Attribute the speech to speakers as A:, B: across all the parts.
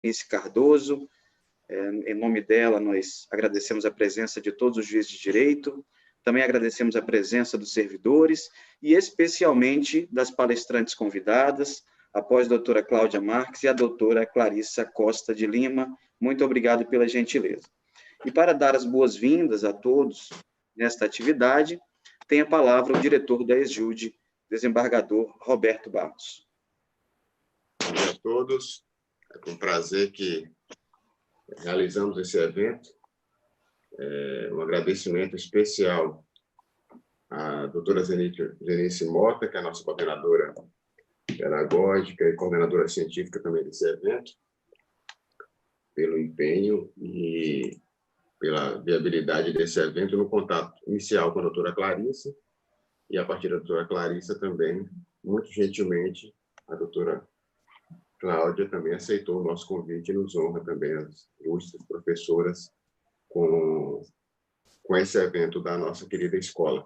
A: Denise Cardoso. Em nome dela, nós agradecemos a presença de todos os juízes de direito, também agradecemos a presença dos servidores e especialmente das palestrantes convidadas, a pós-doutora Cláudia Marques e a doutora Clarissa Costa de Lima. Muito obrigado pela gentileza. E para dar as boas-vindas a todos nesta atividade, tem a palavra o diretor da ESJUDE, desembargador Roberto Barros.
B: Bom dia a todos. É com prazer que realizamos esse evento. Um agradecimento especial à doutora Zenice Mota, que é a nossa coordenadora pedagógica e coordenadora científica também desse evento, pelo empenho e pela viabilidade desse evento no contato inicial com a doutora Clarissa, e a partir da doutora Clarissa também, muito gentilmente, a doutora Cláudia também aceitou o nosso convite e nos honra também as ilustres professoras com esse evento da nossa querida escola.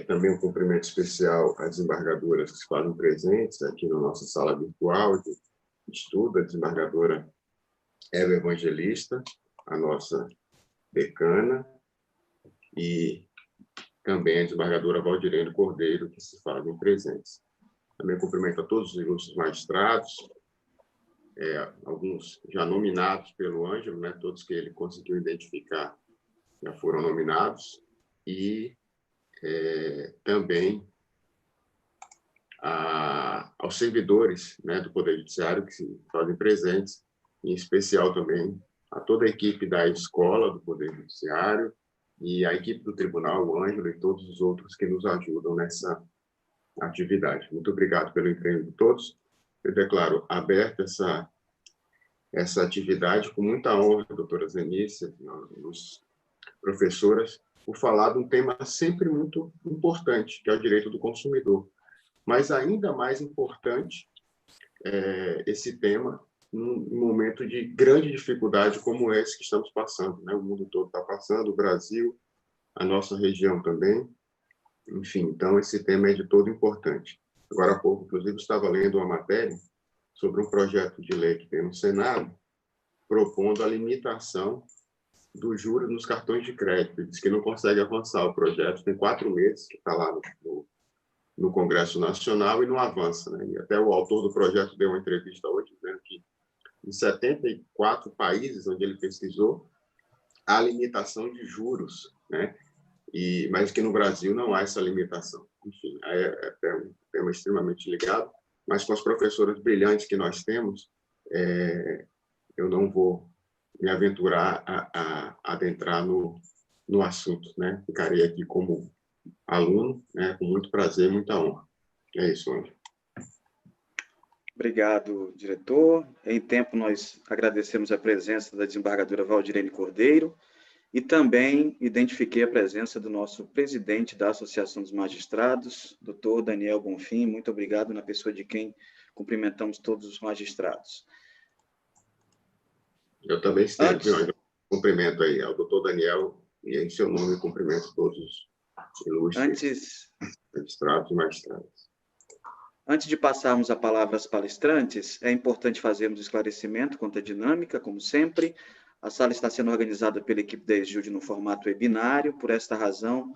B: Também um cumprimento especial às desembargadoras que se fazem presentes aqui na nossa sala virtual de estudo, a desembargadora Eva Evangelista, a nossa decana, e também a desembargadora Valdirene Cordeiro, que se fazem presentes. Também cumprimento a todos os ilustres magistrados, alguns já nominados pelo Ângelo, né, todos que ele conseguiu identificar já foram nominados, e também aos servidores, né, do Poder Judiciário que se fazem presentes, em especial também a toda a equipe da escola do Poder Judiciário e a equipe do Tribunal, o Ângelo e todos os outros que nos ajudam nessa atividade. Muito obrigado pelo empenho de todos. Eu declaro aberta essa atividade com muita honra, doutora Zenice, os professoras, por falar de um tema sempre muito importante, que é o direito do consumidor. Mas ainda mais importante esse tema num momento de grande dificuldade como esse que estamos passando, né? O mundo todo está passando, o Brasil, a nossa região também. Enfim, então esse tema é de todo importante. Agora há pouco, inclusive, estava lendo uma matéria sobre um projeto de lei que tem no Senado, propondo a limitação dos juros nos cartões de crédito. Diz que não consegue avançar o projeto, tem 4 meses que está lá no Congresso Nacional e não avança, né? E até o autor do projeto deu uma entrevista hoje dizendo que em 74 países onde ele pesquisou, há limitação de juros, né? Mas que no Brasil não há essa limitação. Enfim, é um tema extremamente ligado, mas com as professoras brilhantes que nós temos, eu não vou me aventurar a adentrar no assunto, né? Ficarei aqui como aluno, né? Com muito prazer e muita honra. É isso, Ângelo.
A: Obrigado, diretor. Em tempo, nós agradecemos a presença da desembargadora Valdirene Cordeiro e também identifiquei a presença do nosso presidente da Associação dos Magistrados, doutor Daniel Bonfim. Muito obrigado, na pessoa de quem cumprimentamos todos os magistrados.
B: Eu também esteja, cumprimento aí ao doutor Daniel e em seu nome cumprimento todos os ilustres magistrados e magistradas.
A: Antes de passarmos a palavra às palestrantes, é importante fazermos esclarecimento quanto à dinâmica, como sempre. A sala está sendo organizada pela equipe da ESJUDE no formato webinário, por esta razão,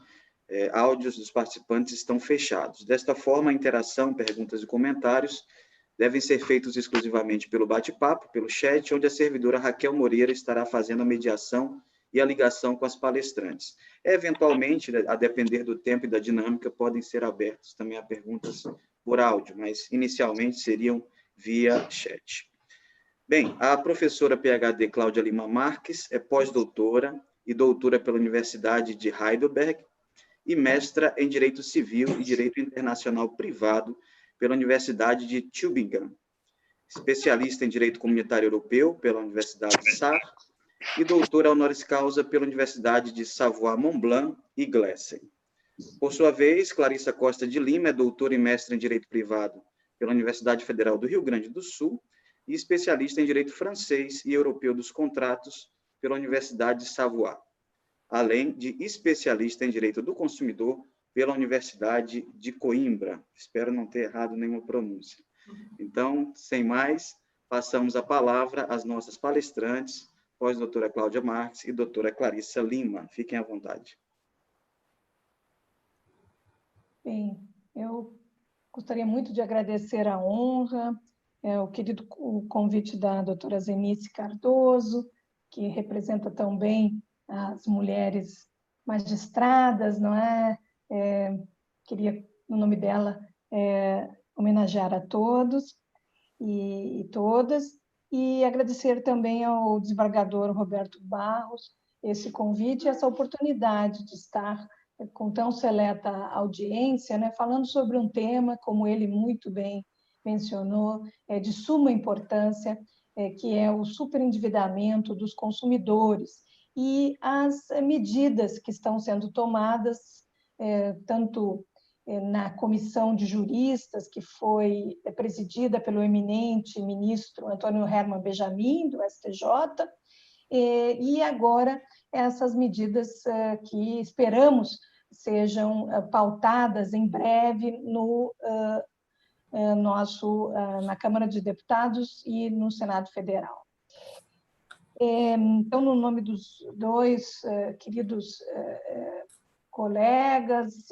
A: áudios dos participantes estão fechados. Desta forma, a interação, perguntas e comentários devem ser feitos exclusivamente pelo bate-papo, pelo chat, onde a servidora Raquel Moreira estará fazendo a mediação e a ligação com as palestrantes. Eventualmente, a depender do tempo e da dinâmica, podem ser abertas também a perguntas por áudio, mas inicialmente seriam via chat. Bem, a professora PhD Cláudia Lima Marques é pós-doutora e doutora pela Universidade de Heidelberg e mestra em Direito Civil e Direito Internacional Privado pela Universidade de Tübingen, especialista em Direito Comunitário Europeu pela Universidade de Saar e doutora honoris causa pela Universidade de Savoie-Mont-Blanc e Giessen. Por sua vez, Clarissa Costa de Lima é doutora e mestre em Direito Privado pela Universidade Federal do Rio Grande do Sul e especialista em Direito Francês e Europeu dos Contratos pela Universidade de Savoie, além de especialista em Direito do Consumidor pela Universidade de Coimbra. Espero não ter errado nenhuma pronúncia. Então, sem mais, passamos a palavra às nossas palestrantes, pós-doutora Cláudia Marques e doutora Clarissa Lima. Fiquem à vontade.
C: Bem, eu gostaria muito de agradecer a honra, o convite da doutora Zenice Cardoso, que representa tão bem as mulheres magistradas, não é? Queria, no nome dela, homenagear a todos e todas, e agradecer também ao desembargador Roberto Barros esse convite, essa oportunidade de estar com tão seleta audiência, né, falando sobre um tema, como ele muito bem mencionou, de suma importância, que é o superendividamento dos consumidores e as medidas que estão sendo tomadas, tanto na comissão de juristas, que foi presidida pelo eminente ministro Antônio Herman Benjamin, do STJ, e agora essas medidas que esperamos sejam pautadas em breve na Câmara de Deputados e no Senado Federal. Então, no nome dos dois queridos colegas,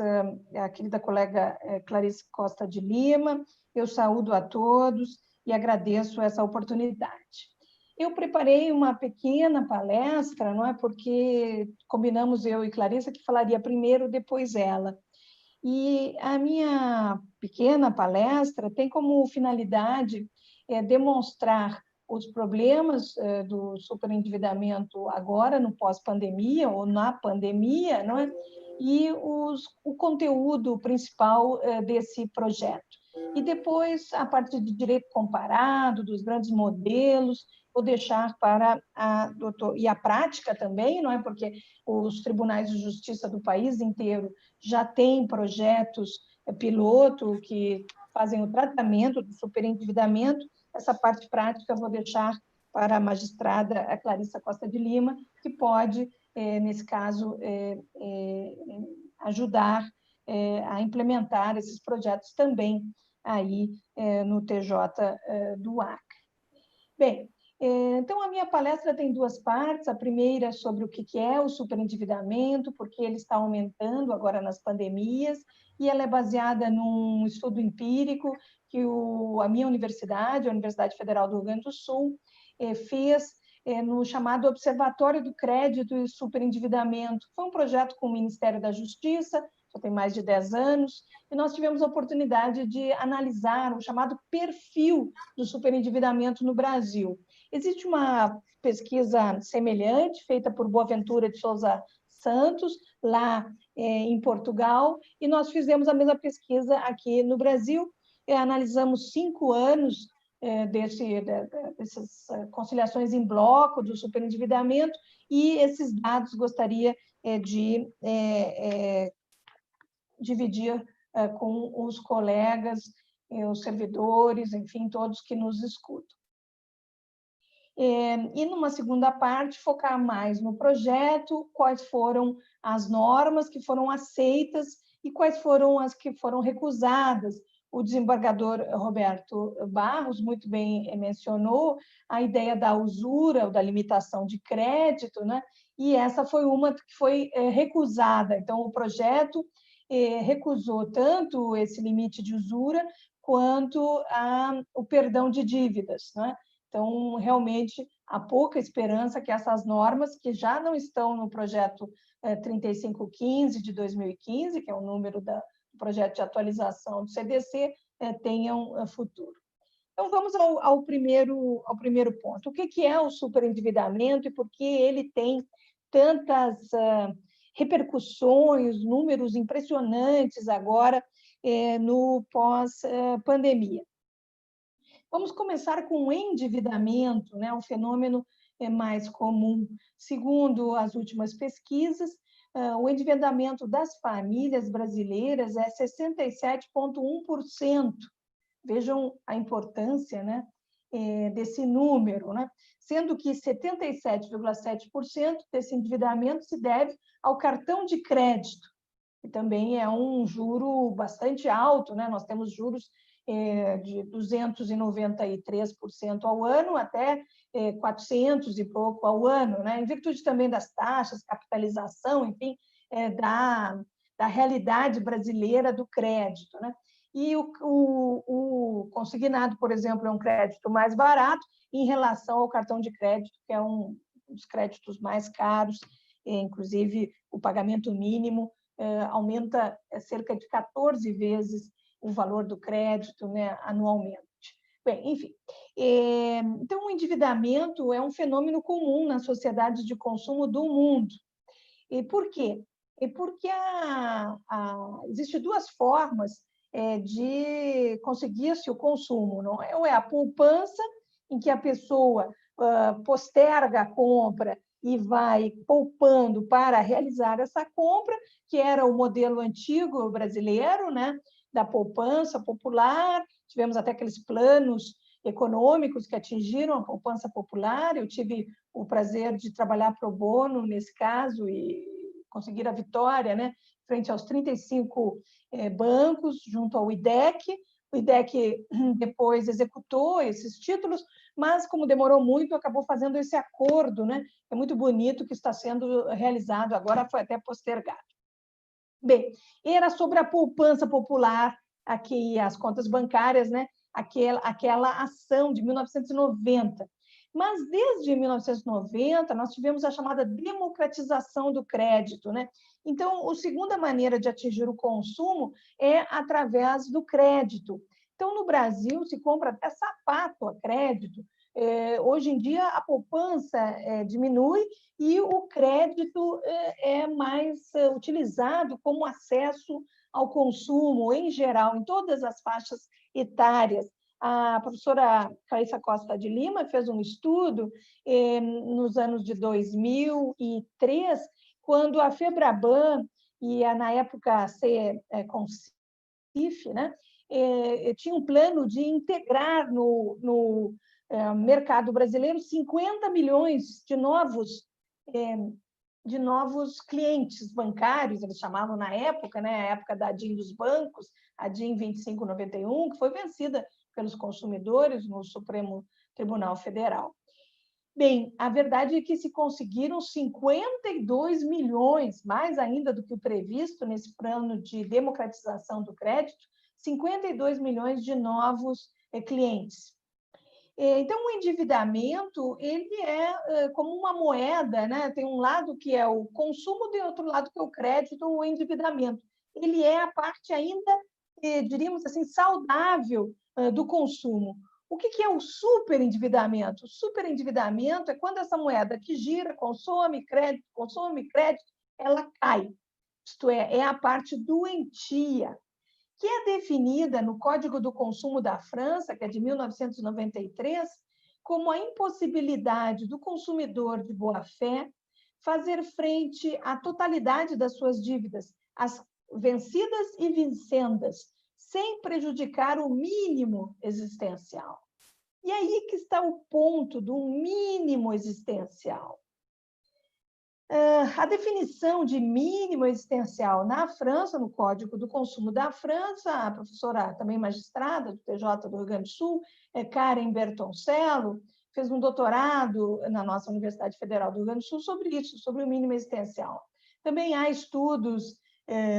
C: a querida colega Clarice Costa de Lima, eu saúdo a todos e agradeço essa oportunidade. Eu preparei uma pequena palestra, não é? Porque combinamos eu e Clarissa que falaria primeiro, depois ela. E a minha pequena palestra tem como finalidade demonstrar os problemas do superendividamento agora, no pós-pandemia ou na pandemia, não é? E o conteúdo principal desse projeto. E depois, a parte de direito comparado, dos grandes modelos, vou deixar para e a prática também, não é? Porque os tribunais de justiça do país inteiro já têm projetos piloto que fazem o tratamento do superendividamento. Essa parte prática eu vou deixar para a magistrada a Clarissa Costa de Lima, que pode, nesse caso, ajudar a implementar esses projetos também aí no TJ do Acre. Bem, então a minha palestra tem duas partes. A primeira é sobre o que é o superendividamento, porque ele está aumentando agora nas pandemias, e ela é baseada num estudo empírico que a minha universidade, a Universidade Federal do Rio Grande do Sul, fez no chamado Observatório do Crédito e Superendividamento. Foi um projeto com o Ministério da Justiça, já tem mais de 10 anos, e nós tivemos a oportunidade de analisar o chamado perfil do superendividamento no Brasil. Existe uma pesquisa semelhante, feita por Boaventura de Souza Santos, lá em Portugal, e nós fizemos a mesma pesquisa aqui no Brasil, analisamos 5 anos dessas conciliações em bloco do superendividamento, e esses dados gostaria de dividir com os colegas, os servidores, enfim, todos que nos escutam. E, numa segunda parte, focar mais no projeto, quais foram as normas que foram aceitas e quais foram as que foram recusadas. O desembargador Roberto Barros muito bem mencionou a ideia da usura, ou da limitação de crédito, né? E essa foi uma que foi recusada. Então, o projeto recusou tanto esse limite de usura quanto o perdão de dívidas, né? Então, realmente, há pouca esperança que essas normas, que já não estão no projeto 3515 de 2015, que é o número do projeto de atualização do CDC, tenham futuro. Então, vamos ao primeiro ponto. O que é o superendividamento e por que ele tem tantas repercussões, números impressionantes agora no pós-pandemia? Vamos começar com o endividamento, né? Um fenômeno mais comum. Segundo as últimas pesquisas, o endividamento das famílias brasileiras é 67,1%. Vejam a importância, né, desse número, né? Sendo que 77,7% desse endividamento se deve ao cartão de crédito, que também é um juro bastante alto, né? Nós temos juros de 293% ao ano até 400 e pouco ao ano, né? Em virtude também das taxas, capitalização, enfim, da realidade brasileira do crédito, né? E o consignado, por exemplo, é um crédito mais barato em relação ao cartão de crédito, que é um dos créditos mais caros, inclusive o pagamento mínimo aumenta cerca de 14 vezes o valor do crédito, né, anualmente. Bem, enfim, então o endividamento é um fenômeno comum nas sociedades de consumo do mundo. E por quê? Porque existem duas formas de conseguir-se o consumo, não é? Ou é a poupança, em que a pessoa posterga a compra e vai poupando para realizar essa compra, que era o modelo antigo brasileiro, né, da poupança popular. Tivemos até aqueles planos econômicos que atingiram a poupança popular. Eu tive o prazer de trabalhar pro bono nesse caso e conseguir a vitória, né, frente aos 35 bancos, junto ao IDEC. O IDEC depois executou esses títulos, mas, como demorou muito, acabou fazendo esse acordo, né? É muito bonito que está sendo realizado, agora foi até postergado. Bem, era sobre a poupança popular, aqui as contas bancárias, né? Aquela ação de 1990. Mas, desde 1990, nós tivemos a chamada democratização do crédito, né? Então, a segunda maneira de atingir o consumo é através do crédito. Então, no Brasil, se compra até sapato a crédito. Hoje em dia, a poupança diminui e o crédito é mais utilizado como acesso ao consumo, em geral, em todas as faixas etárias. A professora Clarissa Costa de Lima fez um estudo nos anos de 2003, quando a FEBRABAN e na época a CECONCIF, né, tinha um plano de integrar no mercado brasileiro 50 milhões de novos clientes bancários, eles chamavam na época, né, a época da DIN dos bancos, a DIN 2591, que foi vencida pelos consumidores no Supremo Tribunal Federal. Bem, a verdade é que se conseguiram 52 milhões, mais ainda do que o previsto nesse plano de democratização do crédito, 52 milhões de novos clientes. Então, o endividamento, ele é como uma moeda, né? Tem um lado que é o consumo e outro lado que é o crédito ou o endividamento. Ele é a parte ainda, diríamos assim, saudável do consumo. O que é o superendividamento? O superendividamento é quando essa moeda que gira, consome crédito, ela cai. Isto é a parte doentia, que é definida no Código do Consumo da França, que é de 1993, como a impossibilidade do consumidor de boa-fé fazer frente à totalidade das suas dívidas, as vencidas e vincendas, sem prejudicar o mínimo existencial. E aí que está o ponto do mínimo existencial. A definição de mínimo existencial na França, no Código do Consumo da França, a professora, também magistrada do TJ do Rio Grande do Sul, Karen Bertoncello, fez um doutorado na nossa Universidade Federal do Rio Grande do Sul sobre isso, sobre o mínimo existencial. Também há estudos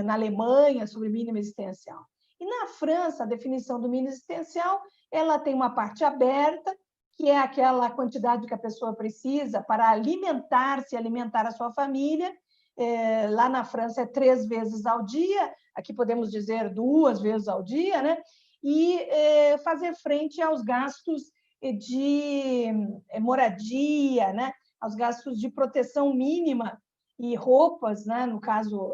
C: na Alemanha sobre mínimo existencial. E na França, a definição do mínimo existencial, ela tem uma parte aberta, que é aquela quantidade que a pessoa precisa para alimentar-se, alimentar a sua família. Lá na França é 3 vezes ao dia, aqui podemos dizer 2 vezes ao dia, né? E fazer frente aos gastos de moradia, né? Aos gastos de proteção mínima e roupas, né? No caso...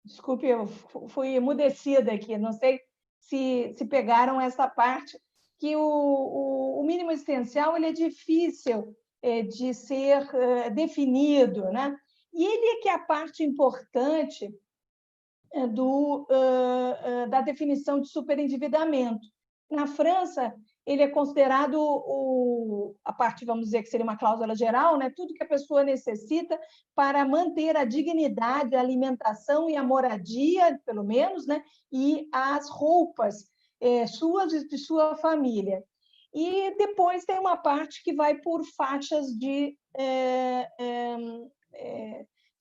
C: Desculpe, eu fui emudecida aqui, não sei se pegaram essa parte, que o mínimo existencial ele é difícil de ser definido, né? E ele é que é a parte importante da definição de superendividamento. Na França, ele é considerado a parte, vamos dizer, que seria uma cláusula geral, né? Tudo que a pessoa necessita para manter a dignidade, a alimentação e a moradia, pelo menos, né? E as roupas suas e de sua família. E depois tem uma parte que vai por faixas de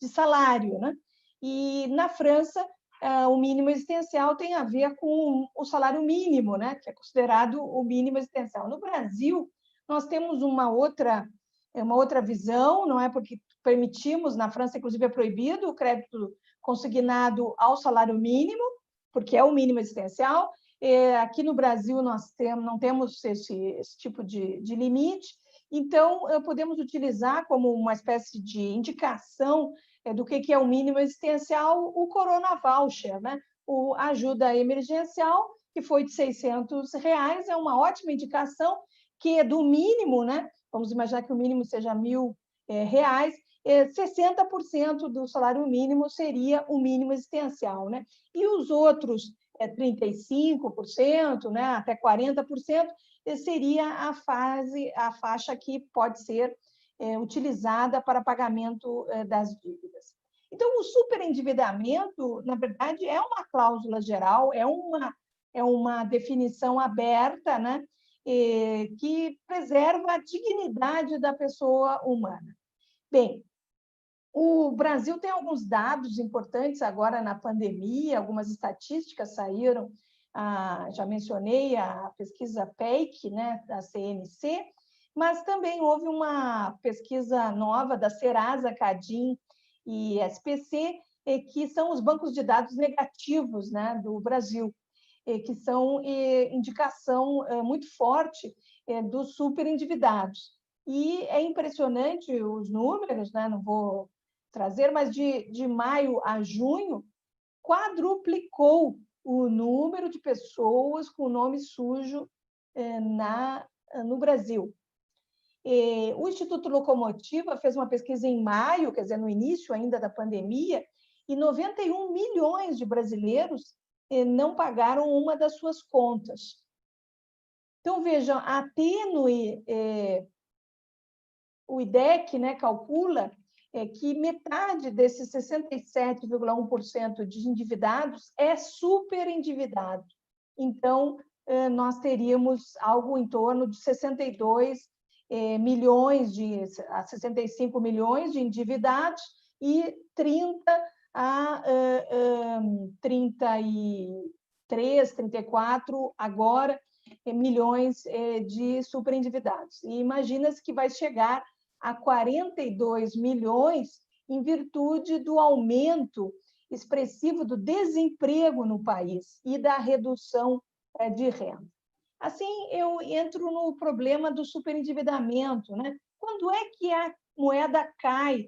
C: salário, né? E na França, o mínimo existencial tem a ver com o salário mínimo, né? Que é considerado o mínimo existencial. No Brasil, nós temos uma outra visão, não é? Porque permitimos, na França, inclusive, é proibido o crédito consignado ao salário mínimo, porque é o mínimo existencial. Aqui no Brasil, nós não temos esse tipo de limite, então, podemos utilizar como uma espécie de indicação do que é o mínimo existencial, o Corona Voucher, né? A ajuda emergencial, que foi de R$600, é uma ótima indicação, que é do mínimo, né? Vamos imaginar que o mínimo seja R$1.000, 60% do salário mínimo seria o mínimo existencial, né? E os outros 35%, né? Até 40%, seria a faixa que pode ser utilizada para pagamento das dívidas. Então, o superendividamento, na verdade, é uma cláusula geral, é uma definição aberta, né? Que preserva a dignidade da pessoa humana. Bem, o Brasil tem alguns dados importantes agora na pandemia, algumas estatísticas saíram, já mencionei a pesquisa PEIC, né, da CNC, mas também houve uma pesquisa nova da Serasa, Cadim e SPC, que são os bancos de dados negativos, né, do Brasil, que são indicação muito forte dos superendividados. E é impressionante os números, né, não vou trazer, mas de maio a junho, quadruplicou o número de pessoas com nome sujo no Brasil. O Instituto Locomotiva fez uma pesquisa em maio, quer dizer, no início ainda da pandemia, e 91 milhões de brasileiros não pagaram uma das suas contas. Então, vejam, a Tênue, o IDEC, né, calcula que metade desses 67,1% de endividados é superendividado. Então, nós teríamos algo em torno de 62 milhões a 65 milhões de endividados e 30 a 33, 34 agora milhões de superendividados. E imagina-se que vai chegar a 42 milhões em virtude do aumento expressivo do desemprego no país e da redução de renda. Assim, eu entro no problema do superendividamento, né? Quando é que a moeda cai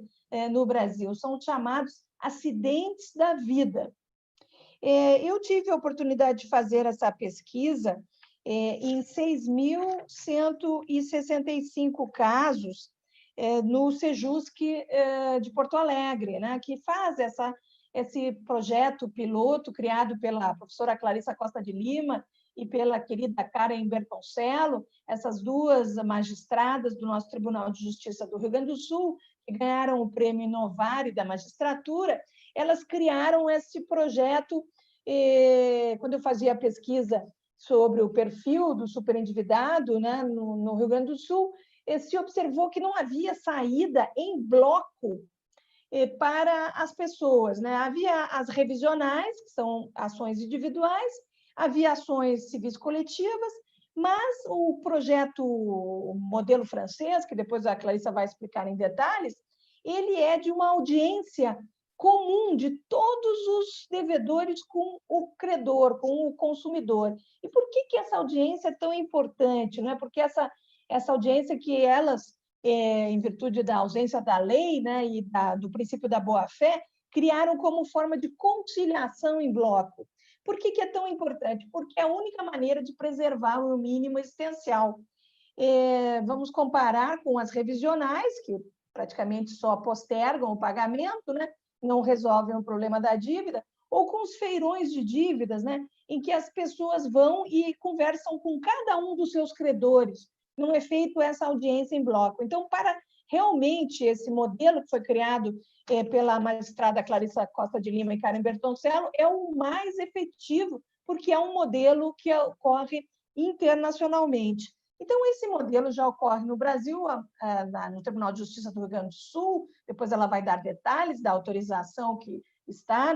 C: no Brasil? São chamados acidentes da vida. Eu tive a oportunidade de fazer essa pesquisa em 6.165 casos no Sejusc de Porto Alegre, né? Que faz esse projeto piloto criado pela professora Clarissa Costa de Lima e pela querida Karen Bertoncello, essas duas magistradas do nosso Tribunal de Justiça do Rio Grande do Sul, que ganharam o prêmio Inovari da magistratura, elas criaram esse projeto. Quando eu fazia a pesquisa sobre o perfil do superendividado, né, no Rio Grande do Sul, se observou que não havia saída em bloco para as pessoas, né? Havia as revisionais, que são ações individuais, havia ações civis coletivas, mas o projeto, o modelo francês, que depois a Clarissa vai explicar em detalhes, ele é de uma audiência comum de todos os devedores com o credor, com o consumidor. E por que essa audiência é tão importante? Não é? Porque essa audiência que elas, em virtude da ausência da lei, né, e do princípio da boa-fé, criaram como forma de conciliação em bloco. Por que é tão importante? Porque é a única maneira de preservar o mínimo existencial. Vamos comparar com as revisionais, que praticamente só postergam o pagamento, né? Não resolvem o problema da dívida, ou com os feirões de dívidas, né, em que as pessoas vão e conversam com cada um dos seus credores. Não é feito essa audiência em bloco. Então, para realmente esse modelo que foi criado pela magistrada Clarissa Costa de Lima e Karen Bertoncello é o mais efetivo, porque é um modelo que ocorre internacionalmente. Então, esse modelo já ocorre no Brasil, no Tribunal de Justiça do Rio Grande do Sul, depois ela vai dar detalhes da autorização que está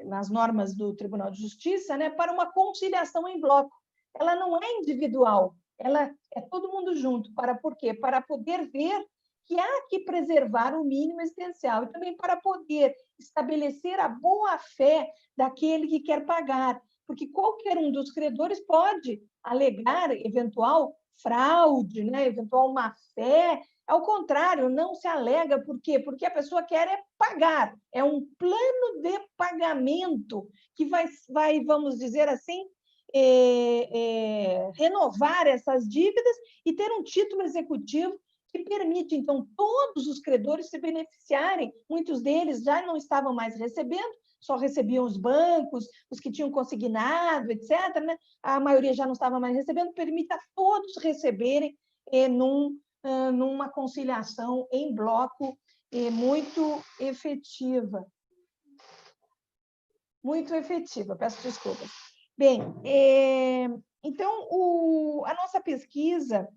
C: nas normas do Tribunal de Justiça, né, para uma conciliação em bloco. Ela não é individual, ela é todo mundo junto. Por quê? Para poder ver que há que preservar o mínimo existencial e também para poder estabelecer a boa-fé daquele que quer pagar, porque qualquer um dos credores pode alegar eventual fraude, né, eventual má-fé. Ao contrário, não se alega. Por quê? Porque a pessoa quer pagar. É um plano de pagamento que vai vamos dizer assim, renovar essas dívidas e ter um título executivo que permite, então, todos os credores se beneficiarem. Muitos deles já não estavam mais recebendo, só recebiam os bancos, os que tinham consignado, etc., né? A maioria já não estava mais recebendo, permite a todos receberem numa conciliação em bloco muito efetiva. Muito efetiva, peço desculpas. Bem, então, a nossa pesquisa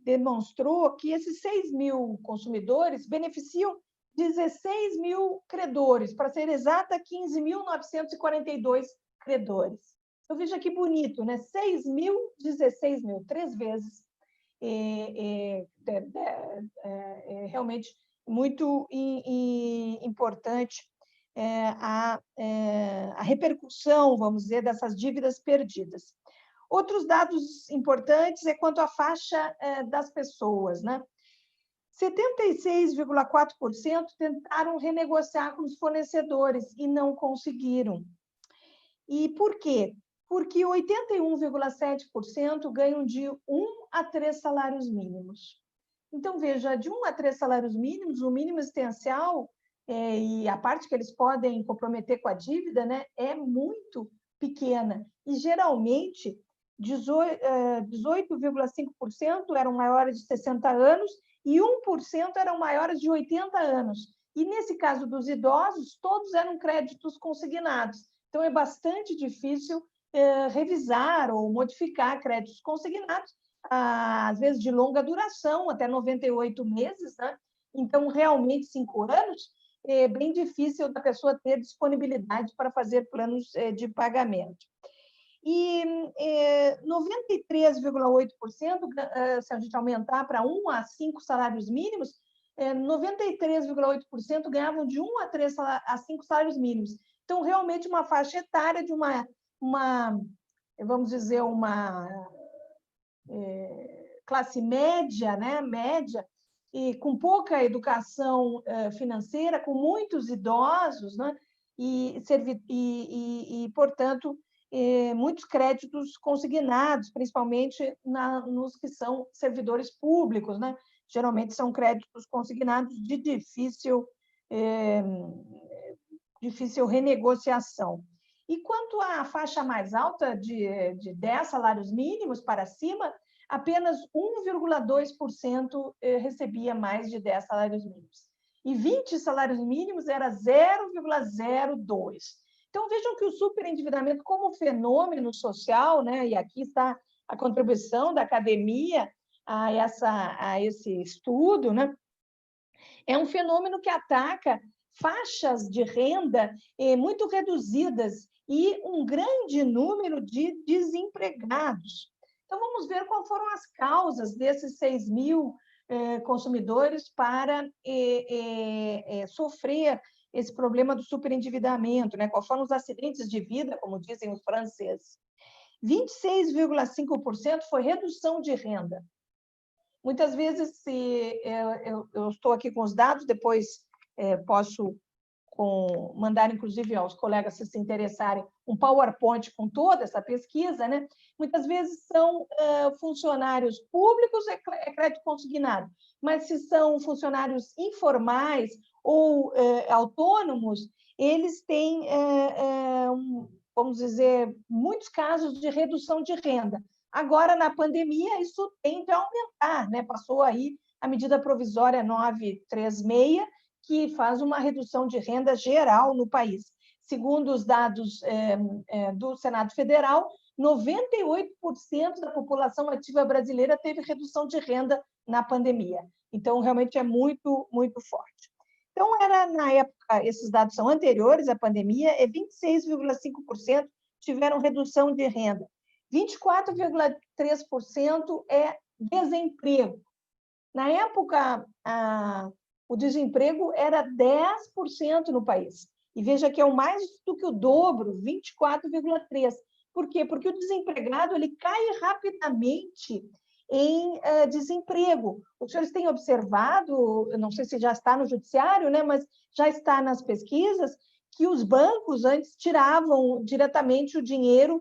C: demonstrou que esses 6 mil consumidores beneficiam 16 mil credores, para ser exata, 15.942 credores. Então, veja que bonito, né? 6 mil, 16 mil, 3 vezes. Realmente muito importante a repercussão, vamos dizer, dessas dívidas perdidas. Outros dados importantes quanto à faixa das pessoas, né? 76,4% tentaram renegociar com os fornecedores e não conseguiram. E por quê? Porque 81,7% ganham de 1 a 3 salários mínimos. Então, veja, de 1 a 3 salários mínimos, o mínimo existencial e a parte que eles podem comprometer com a dívida, né, é muito pequena. E, geralmente, 18,5% eram maiores de 60 anos e 1% eram maiores de 80 anos. E, nesse caso dos idosos, todos eram créditos consignados. Então, é bastante difícil revisar ou modificar créditos consignados, às vezes de longa duração, até 98 meses, né? Então, realmente, 5 anos, é bem difícil da pessoa ter disponibilidade para fazer planos de pagamento. E 93,8%, se a gente aumentar para 1 a 5 salários mínimos, 93,8% ganhavam de 1 a 3 a 5 salários mínimos. Então, realmente, uma faixa etária de vamos dizer, uma classe média, né? Média, e com pouca educação financeira, com muitos idosos, né? E portanto, muitos créditos consignados, principalmente nos que são servidores públicos, né? Geralmente são créditos consignados de difícil renegociação. E quanto à faixa mais alta, de 10 salários mínimos para cima, apenas 1,2% recebia mais de 10 salários mínimos. E 20 salários mínimos era 0,02%. Então, vejam que o superendividamento como fenômeno social, né, e aqui está a contribuição da academia a esse estudo, né, é um fenômeno que ataca faixas de renda muito reduzidas e um grande número de desempregados. Então, vamos ver quais foram as causas desses 6 mil consumidores para sofrer esse problema do superendividamento, né? Quais foram os acidentes de vida, como dizem os franceses. 26,5% foi redução de renda. Muitas vezes, eu estou aqui com os dados, depois posso mandar, inclusive, aos colegas se interessarem, um PowerPoint com toda essa pesquisa, né? Muitas vezes são funcionários públicos, é crédito consignado, mas se são funcionários informais ou autônomos, eles têm, vamos dizer, muitos casos de redução de renda. Agora, na pandemia, isso tende a aumentar, né? Passou aí a medida provisória 936, que faz uma redução de renda geral no país. Segundo os dados do Senado Federal, 98% da população ativa brasileira teve redução de renda na pandemia. Então, realmente é muito, muito forte. Então, na época, esses dados são anteriores à pandemia, 26,5% tiveram redução de renda. 24,3% é desemprego. Na época, o desemprego era 10% no país. E veja que é o mais do que o dobro, 24,3%. Por quê? Porque o desempregado ele cai rapidamente em desemprego. Os senhores têm observado, não sei se já está no judiciário, né, mas já está nas pesquisas, que os bancos antes tiravam diretamente o dinheiro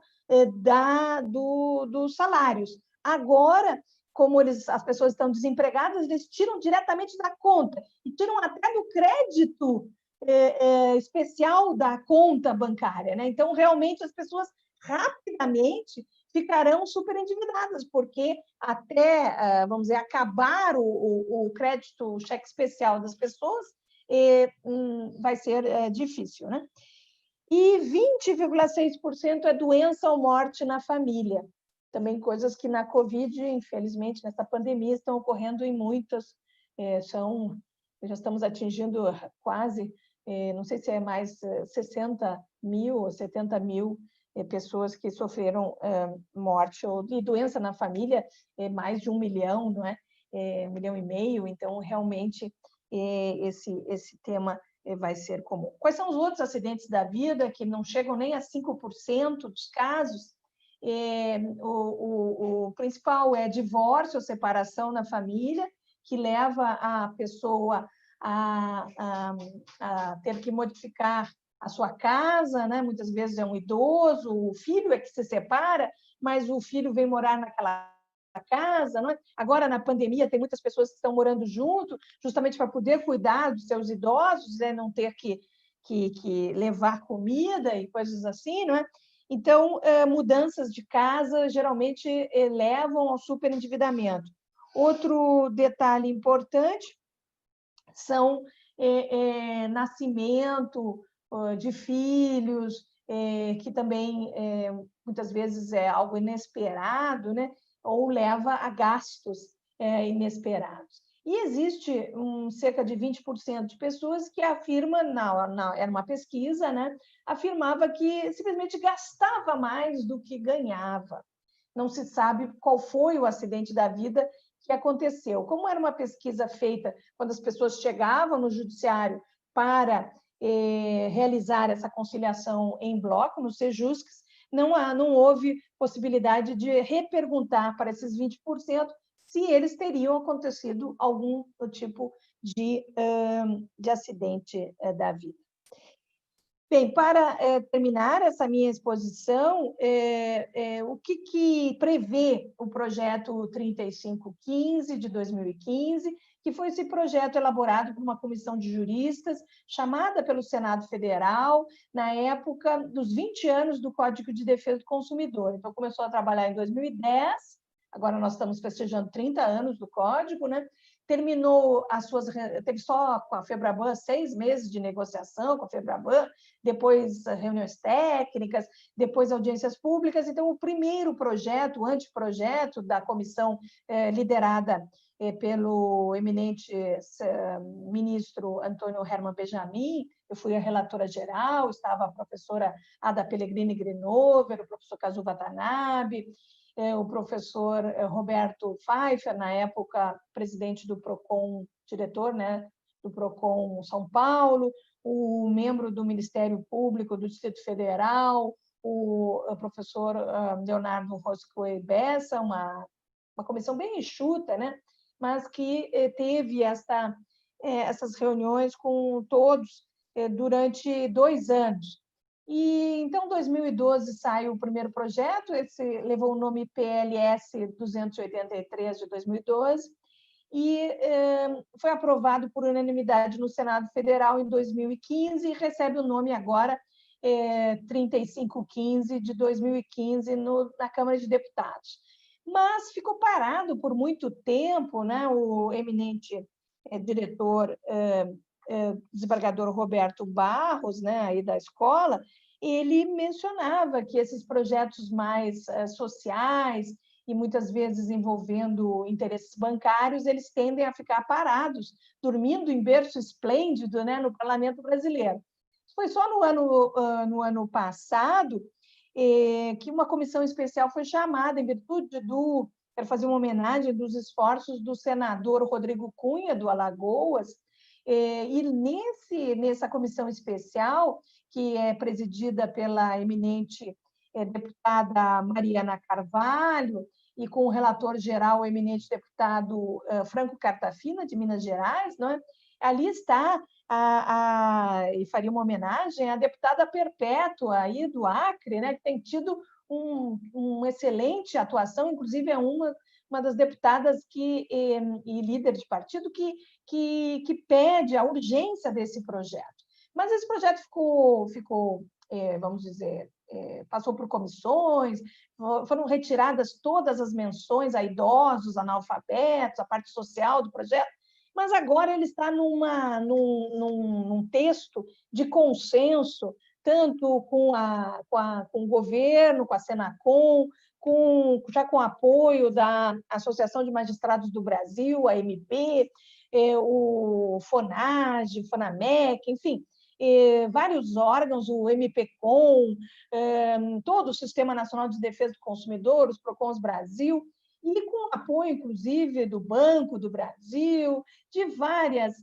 C: dos salários. Agora, como as pessoas estão desempregadas, eles tiram diretamente da conta e tiram até do crédito especial da conta bancária, né? Então, realmente, as pessoas rapidamente ficarão super endividadas, porque até, vamos dizer, acabar o crédito, o cheque especial das pessoas, vai ser difícil, né? E 20,6% é doença ou morte na família. Também coisas que na Covid, infelizmente, nessa pandemia, estão ocorrendo em muitas. Já estamos atingindo quase, não sei se é mais 60 mil ou 70 mil pessoas que sofreram morte e doença na família, mais de 1 milhão, não é? 1,5 milhão. Então, realmente, esse tema vai ser comum. Quais são os outros acidentes da vida que não chegam nem a 5% dos casos? O principal é divórcio ou separação na família, que leva a pessoa a ter que modificar a sua casa, né? Muitas vezes é um idoso, o filho é que se separa, mas o filho vem morar naquela casa, não é? Agora, na pandemia, tem muitas pessoas que estão morando junto, justamente para poder cuidar dos seus idosos, né? Não ter que levar comida e coisas assim, não é? Então, mudanças de casa geralmente levam ao superendividamento. Outro detalhe importante são nascimento de filhos, que também muitas vezes é algo inesperado, né? Ou leva a gastos inesperados. E existe cerca de 20% de pessoas que afirma, era uma pesquisa, né? Afirmava que simplesmente gastava mais do que ganhava. Não se sabe qual foi o acidente da vida que aconteceu. Como era uma pesquisa feita quando as pessoas chegavam no judiciário para realizar essa conciliação em bloco, no Sejuscs, não houve possibilidade de reperguntar para esses 20% se eles teriam acontecido algum tipo de acidente da vida. Bem, para terminar essa minha exposição, o que prevê o projeto 3515 de 2015, que foi esse projeto elaborado por uma comissão de juristas chamada pelo Senado Federal na época dos 20 anos do Código de Defesa do Consumidor. Então, começou a trabalhar em 2010, agora nós estamos festejando 30 anos do Código, né? Teve só com a FEBRABAN 6 meses de negociação com a FEBRABAN, depois reuniões técnicas, depois audiências públicas. Então, o primeiro projeto, o anteprojeto da comissão liderada pelo eminente ministro Antônio Herman Benjamin, eu fui a relatora geral, estava a professora Ada Pellegrini Grenover, o professor Kazu Watanabe, o professor Roberto Pfeiffer, na época presidente do PROCON, diretor, né, do PROCON São Paulo, o membro do Ministério Público do Distrito Federal, o professor Leonardo Roscoe Bessa, uma comissão bem enxuta, né, mas que teve essas reuniões com todos durante 2 anos. E, então, em 2012, saiu o primeiro projeto, esse levou o nome PLS 283 de 2012, e foi aprovado por unanimidade no Senado Federal em 2015 e recebe o nome agora 3515 de 2015 na Câmara de Deputados. Mas ficou parado por muito tempo, né? O eminente diretor, desembargador Roberto Barros, né, aí da escola, ele mencionava que esses projetos mais sociais e muitas vezes envolvendo interesses bancários, eles tendem a ficar parados, dormindo em berço esplêndido, né, no parlamento brasileiro. Foi só no ano passado que uma comissão especial foi chamada, em virtude quero fazer uma homenagem dos esforços do senador Rodrigo Cunha, do Alagoas, e nessa comissão especial, que é presidida pela eminente deputada Mariana Carvalho, e com o relator geral, o eminente deputado Franco Cartafina, de Minas Gerais, não é? Ali está, e faria uma homenagem à deputada perpétua aí do Acre, né, que tem tido uma excelente atuação, inclusive é uma das deputadas e líder de partido que pede a urgência desse projeto. Mas esse projeto ficou vamos dizer, passou por comissões, foram retiradas todas as menções a idosos, analfabetos, a parte social do projeto, mas agora ele está num texto de consenso, tanto com o governo, com a Senacom, já com apoio da Associação de Magistrados do Brasil, a AMB, o FONAGE, o FONAMEC, enfim, vários órgãos, o MPCOM, todo o Sistema Nacional de Defesa do Consumidor, os PROCONs Brasil, e com apoio, inclusive, do Banco do Brasil, de várias,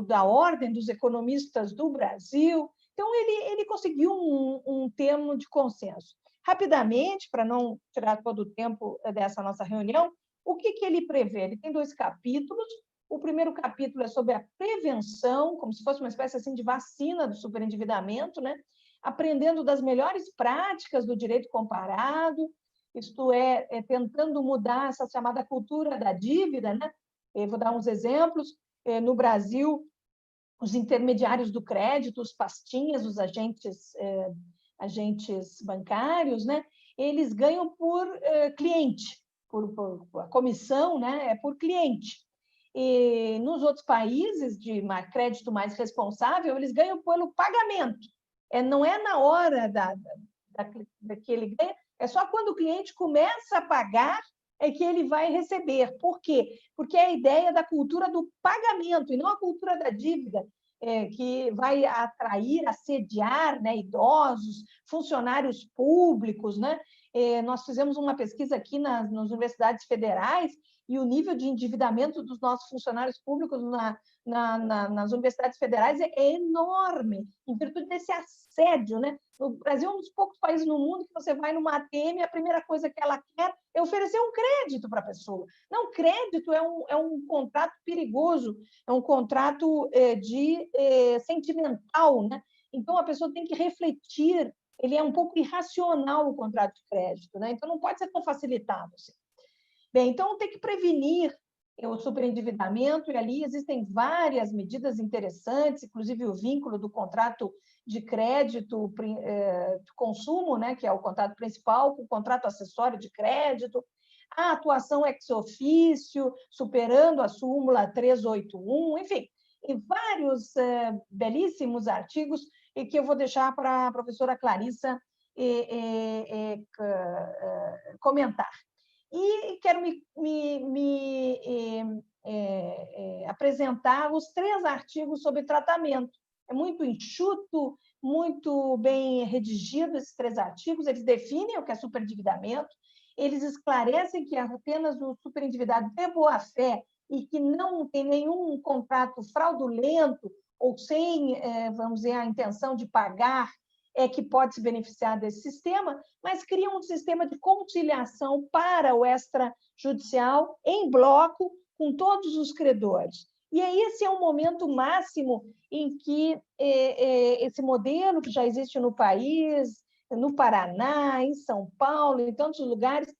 C: da Ordem dos Economistas do Brasil. Então, ele conseguiu um termo de consenso. Rapidamente, para não tirar todo o tempo dessa nossa reunião, o que ele prevê? Ele tem 2 capítulos. O primeiro capítulo é sobre a prevenção, como se fosse uma espécie assim, de vacina do superendividamento, né? Aprendendo das melhores práticas do direito comparado, isto é tentando mudar essa chamada cultura da dívida, né? Eu vou dar uns exemplos. No Brasil, os intermediários do crédito, os pastinhas, os agentes bancários, né? Eles ganham por cliente, a comissão, né? É por cliente. E nos outros países de crédito mais responsável, eles ganham pelo pagamento. Não é na hora que ele ganha, é só quando o cliente começa a pagar é que ele vai receber. Por quê? Porque é a ideia da cultura do pagamento e não a cultura da dívida, que vai atrair, assediar, né, idosos, funcionários públicos, né? Nós fizemos uma pesquisa aqui nas universidades federais e o nível de endividamento dos nossos funcionários públicos nas universidades federais é enorme, em virtude desse assédio, né? O Brasil é um dos poucos países no mundo que você vai numa ATM e a primeira coisa que ela quer é oferecer um crédito para a pessoa. Não, crédito é um contrato perigoso, é um contrato sentimental, né? Então, a pessoa tem que refletir, ele é um pouco irracional o contrato de crédito, né? Então, não pode ser tão facilitado assim. Bem, então, tem que prevenir o superendividamento, e ali existem várias medidas interessantes, inclusive o vínculo do contrato de crédito de consumo, né, que é o contrato principal, com o contrato acessório de crédito, a atuação ex officio, superando a súmula 381, enfim, e vários belíssimos artigos e que eu vou deixar para a professora Clarissa comentar. E quero apresentar os 3 artigos sobre tratamento. É muito enxuto, muito bem redigido esses 3 artigos, eles definem o que é superendividamento, eles esclarecem que apenas o superendividado de boa-fé e que não tem nenhum contrato fraudulento ou sem, vamos dizer, a intenção de pagar, que pode se beneficiar desse sistema, mas cria um sistema de conciliação para o extrajudicial em bloco com todos os credores. E aí esse é um momento máximo em que esse modelo que já existe no país, no Paraná, em São Paulo, em tantos lugares,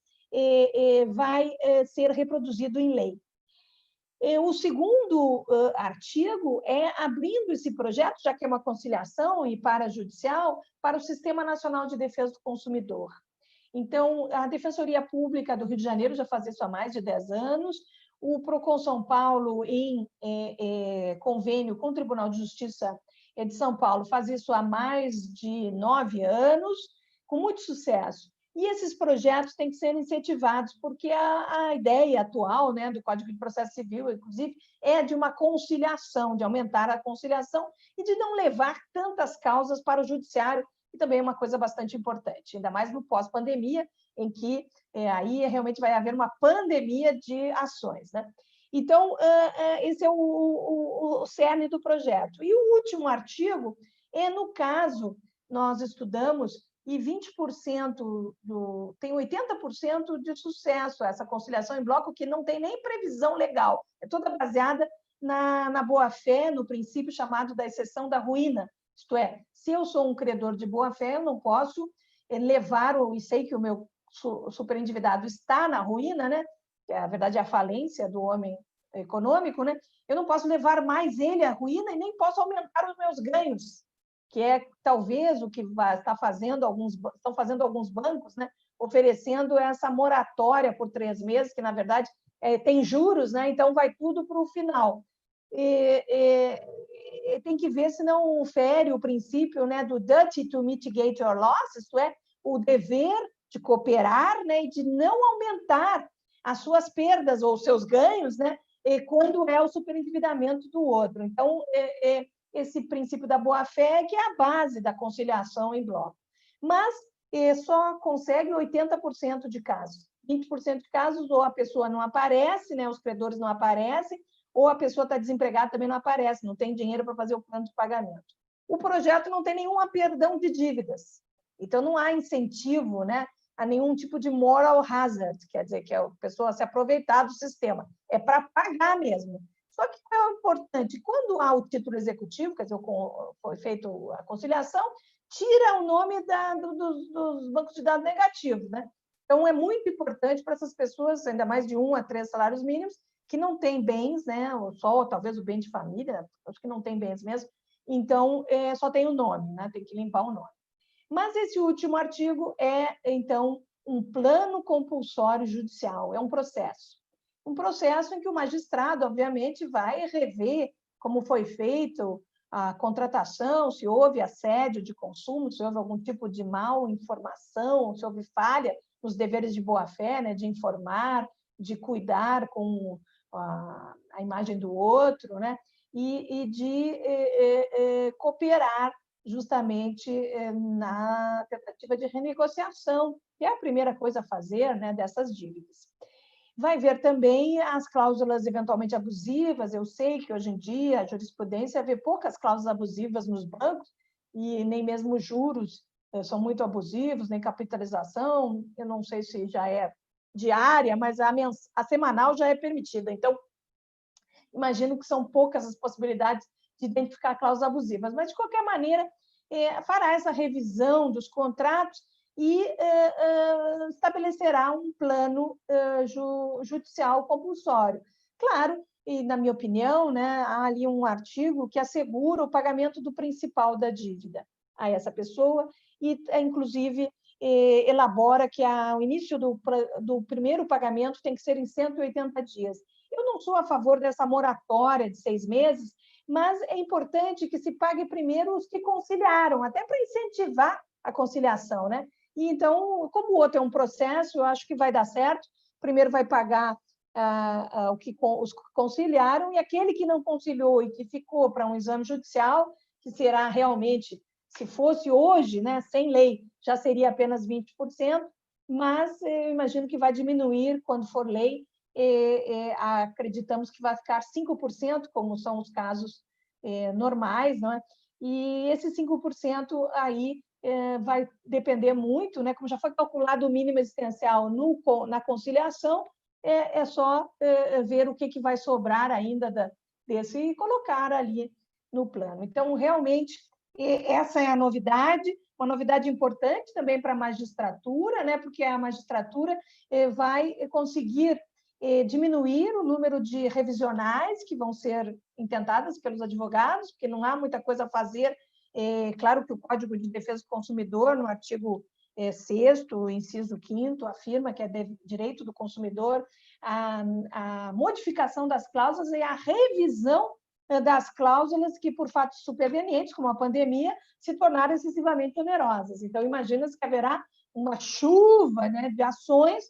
C: vai ser reproduzido em lei. O segundo artigo é abrindo esse projeto, já que é uma conciliação e parajudicial, para o Sistema Nacional de Defesa do Consumidor. Então, a Defensoria Pública do Rio de Janeiro já faz isso há mais de 10 anos, o Procon São Paulo, em convênio com o Tribunal de Justiça de São Paulo, faz isso há mais de 9 anos, com muito sucesso. E esses projetos têm que ser incentivados, porque a ideia atual, né, do Código de Processo Civil, inclusive, é de uma conciliação, de aumentar a conciliação e de não levar tantas causas para o judiciário, que também é uma coisa bastante importante, ainda mais no pós-pandemia, em que aí realmente vai haver uma pandemia de ações, né? Então, esse é o cerne do projeto. E o último artigo é, no caso, nós estudamos, e 20% tem 80% de sucesso essa conciliação em bloco, que não tem nem previsão legal, é toda baseada na boa-fé, no princípio chamado da exceção da ruína, isto é, se eu sou um credor de boa-fé, eu não posso levar, e sei que o meu superendividado está na ruína, né? Que na verdade é a falência do homem econômico, né? Eu não posso levar mais ele à ruína e nem posso aumentar os meus ganhos, que é talvez o que estão fazendo alguns bancos, né? Oferecendo essa moratória por 3 meses, que na verdade tem juros, né? Então vai tudo para o final. Tem que ver se não fere o princípio, né, do duty to mitigate your loss, isto é, o dever de cooperar, né, e de não aumentar as suas perdas ou os seus ganhos, né, quando é o superendividamento do outro. Então, esse princípio da boa-fé que é a base da conciliação em bloco. Mas só consegue 80% de casos. 20% de casos, ou a pessoa não aparece, né, os credores não aparecem, ou a pessoa está desempregada, também não aparece, não tem dinheiro para fazer o plano de pagamento. O projeto não tem nenhum perdão de dívidas, então não há incentivo, né, a nenhum tipo de moral hazard, quer dizer, que é a pessoa se aproveitar do sistema, é para pagar mesmo. Só que é importante, quando há o título executivo, quer dizer, foi feita a conciliação, tira o nome dos bancos de dados negativos, né? Então, é muito importante para essas pessoas, ainda mais de 1 a 3 salários mínimos, que não têm bens, né? Ou só talvez o bem de família, acho que não tem bens mesmo, então só tem o nome, né? Tem que limpar o nome. Mas esse último artigo é, então, um plano compulsório judicial, é um processo. Um processo em que o magistrado, obviamente, vai rever como foi feito a contratação, se houve assédio de consumo, se houve algum tipo de mal informação, se houve falha nos deveres de boa-fé, né? De informar, de cuidar com a imagem do outro, né? E de cooperar justamente na tentativa de renegociação, que é a primeira coisa a fazer, né, dessas dívidas. Vai ver também as cláusulas eventualmente abusivas. Eu sei que hoje em dia a jurisprudência vê poucas cláusulas abusivas nos bancos, e nem mesmo os juros são muito abusivos, nem capitalização, eu não sei se já é diária, mas a semanal já é permitida. Então, imagino que são poucas as possibilidades de identificar cláusulas abusivas, mas, de qualquer maneira, fará essa revisão dos contratos e estabelecerá um plano judicial compulsório. Claro, e, na minha opinião, né, há ali um artigo que assegura o pagamento do principal da dívida a essa pessoa e, inclusive, elabora que o início do primeiro pagamento tem que ser em 180 dias. Eu não sou a favor dessa moratória de 6 meses, mas é importante que se pague primeiro os que conciliaram, até para incentivar a conciliação, né? E então, como o outro é um processo, eu acho que vai dar certo. Primeiro vai pagar os que conciliaram, e aquele que não conciliou e que ficou para um exame judicial, que será realmente, se fosse hoje, né, sem lei, já seria apenas 20%, mas eu imagino que vai diminuir quando for lei. Acreditamos que vai ficar 5%, como são os casos normais, não é? E esses 5% aí vai depender muito, né? Como já foi calculado o mínimo existencial na conciliação, é só ver o que vai sobrar ainda desse e colocar ali no plano. Então, realmente, essa é a novidade, uma novidade importante também para a magistratura, né? Porque a magistratura vai conseguir diminuir o número de revisionais que vão ser intentadas pelos advogados, porque não há muita coisa a fazer. Claro que o Código de Defesa do Consumidor, no artigo 6º, inciso 5º, afirma que é direito do consumidor a modificação das cláusulas e a revisão das cláusulas que, por fatos supervenientes, como a pandemia, se tornaram excessivamente onerosas. Então, imagina-se que haverá uma chuva, né, de ações,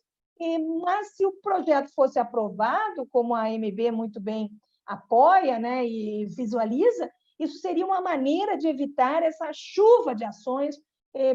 C: mas se o projeto fosse aprovado, como a AMB muito bem apoia, né, e visualiza, isso seria uma maneira de evitar essa chuva de ações,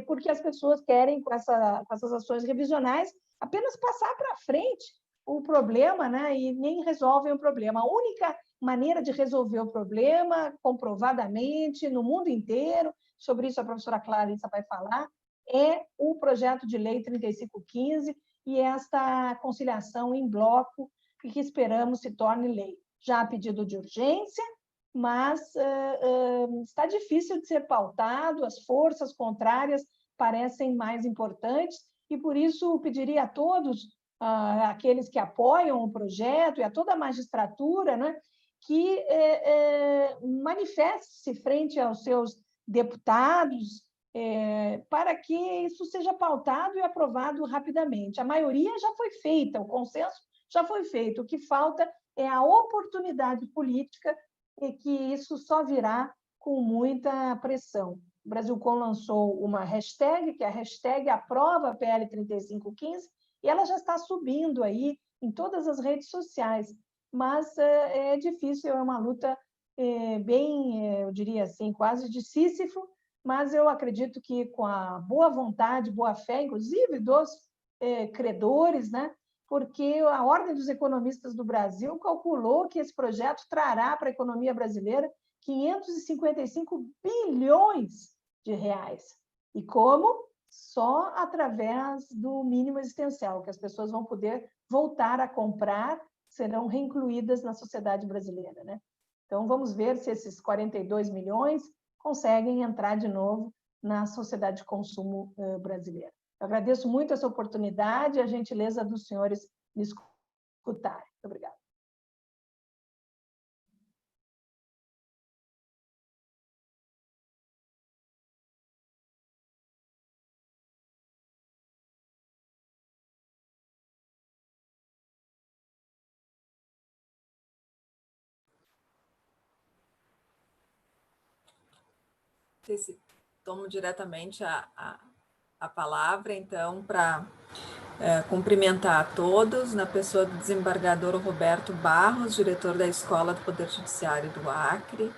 C: porque as pessoas querem, com essas ações revisionais, apenas passar para frente o problema, né, e nem resolvem o problema. A única maneira de resolver o problema, comprovadamente, no mundo inteiro, sobre isso a professora Clarissa vai falar, é o projeto de lei 3515 e esta conciliação em bloco, que esperamos se torne lei. Já há pedido de urgência, mas está difícil de ser pautado, as forças contrárias parecem mais importantes, e por isso pediria a todos, aqueles que apoiam o projeto e a toda a magistratura, né, que manifeste-se frente aos seus deputados para que isso seja pautado e aprovado rapidamente. A maioria já foi feita, o consenso já foi feito, o que falta é a oportunidade política e que isso só virá com muita pressão. O Brasilcom lançou uma hashtag, que é a hashtag aprova PL 3515, e ela já está subindo aí em todas as redes sociais, mas é difícil, é uma luta bem, eu diria assim, quase de Sísifo, mas eu acredito que com a boa vontade, boa fé, inclusive dos credores, né? Porque a Ordem dos Economistas do Brasil calculou que esse projeto trará para a economia brasileira 555 bilhões de reais. E como? Só através do mínimo existencial, que as pessoas vão poder voltar a comprar, serão reincluídas na sociedade brasileira, né? Então, vamos ver se esses 42 milhões conseguem entrar de novo na sociedade de consumo brasileira. Eu agradeço muito essa oportunidade e a gentileza dos senhores me escutarem. Muito obrigada.
D: Tomo diretamente a palavra, então, para cumprimentar a todos, na pessoa do desembargador Roberto Barros, diretor da Escola do Poder Judiciário do Acre,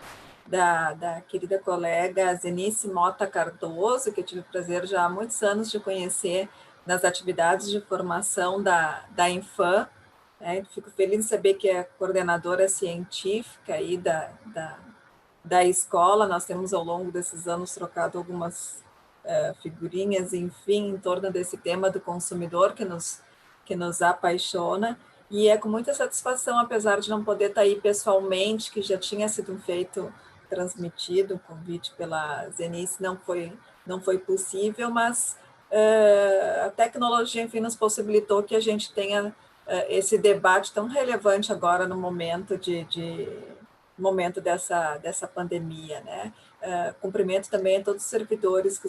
D: da querida colega Zenice Mota Cardoso, que eu tive o prazer já há muitos anos de conhecer nas atividades de formação da Infam. Fico feliz de saber que é coordenadora científica aí da escola. Nós temos ao longo desses anos trocado algumas figurinhas, enfim, em torno desse tema do consumidor que nos apaixona, e é com muita satisfação, apesar de não poder estar aí pessoalmente, que já tinha sido transmitido o convite pela Zenice, não foi possível, mas a tecnologia, enfim, nos possibilitou que a gente tenha esse debate tão relevante agora no momento momento dessa pandemia, né? Cumprimento também a todos os servidores que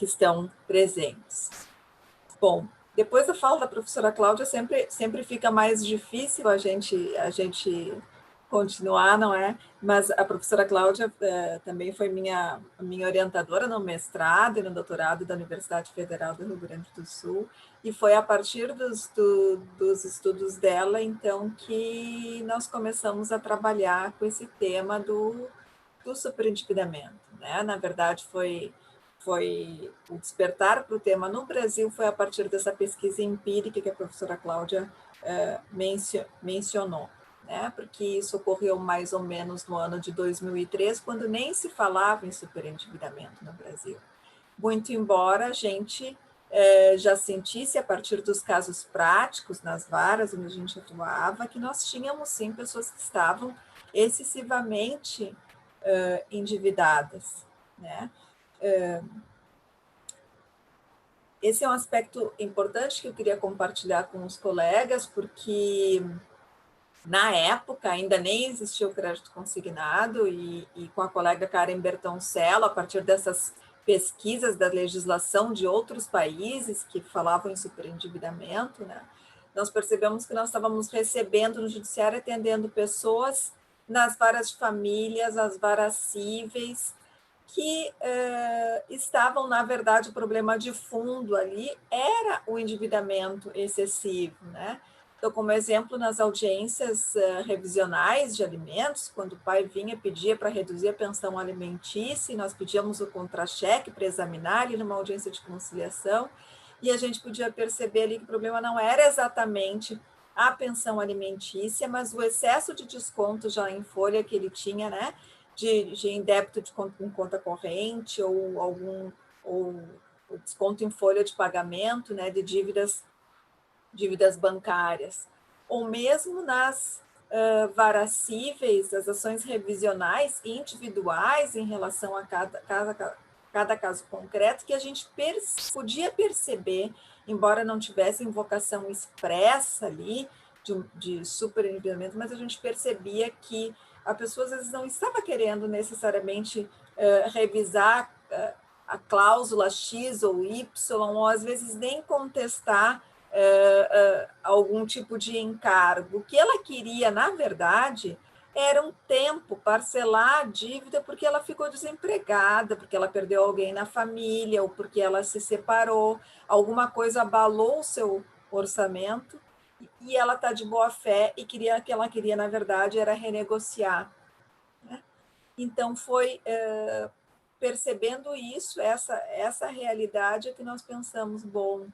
D: estão presentes. Bom, depois da fala da professora Cláudia, sempre fica mais difícil a gente continuar, não é? Mas a professora Cláudia também foi minha orientadora no mestrado e no doutorado da Universidade Federal do Rio Grande do Sul, e foi a partir dos estudos dela, então, que nós começamos a trabalhar com esse tema do superendividamento, né? Na verdade, foi o despertar para o tema no Brasil foi a partir dessa pesquisa empírica que a professora Cláudia mencionou, né? Porque isso ocorreu mais ou menos no ano de 2003, quando nem se falava em superendividamento no Brasil. Muito embora a gente já sentisse, a partir dos casos práticos, nas varas onde a gente atuava, que nós tínhamos, sim, pessoas que estavam excessivamente endividadas, né? Esse é um aspecto importante que eu queria compartilhar com os colegas, porque na época ainda nem existia o crédito consignado e com a colega Karen Bertoncello, a partir dessas pesquisas da legislação de outros países que falavam em superendividamento, né, nós percebemos que nós estávamos recebendo no judiciário, atendendo pessoas nas varas de famílias, as varas cíveis, que estavam, na verdade, o problema de fundo ali era o endividamento excessivo, né? Então, como exemplo, nas audiências revisionais de alimentos, quando o pai vinha, pedia para reduzir a pensão alimentícia, e nós pedíamos o contra-cheque para examinar ali numa audiência de conciliação, e a gente podia perceber ali que o problema não era exatamente a pensão alimentícia, mas o excesso de desconto já em folha que ele tinha, né? De débito em conta corrente ou desconto em folha de pagamento, né, de dívidas bancárias, ou mesmo nas varas cíveis, as ações revisionais individuais em relação a cada caso concreto, que a gente podia perceber, embora não tivesse invocação expressa ali de superendividamento, mas a gente percebia que a pessoa às vezes não estava querendo necessariamente revisar a cláusula X ou Y, ou às vezes nem contestar algum tipo de encargo. O que ela queria, na verdade, era um tempo, parcelar a dívida porque ela ficou desempregada, porque ela perdeu alguém na família, ou porque ela se separou, alguma coisa abalou o seu orçamento, e ela está de boa fé e ela queria, na verdade, era renegociar. Né? Então, foi percebendo isso, essa realidade, é que nós pensamos, bom,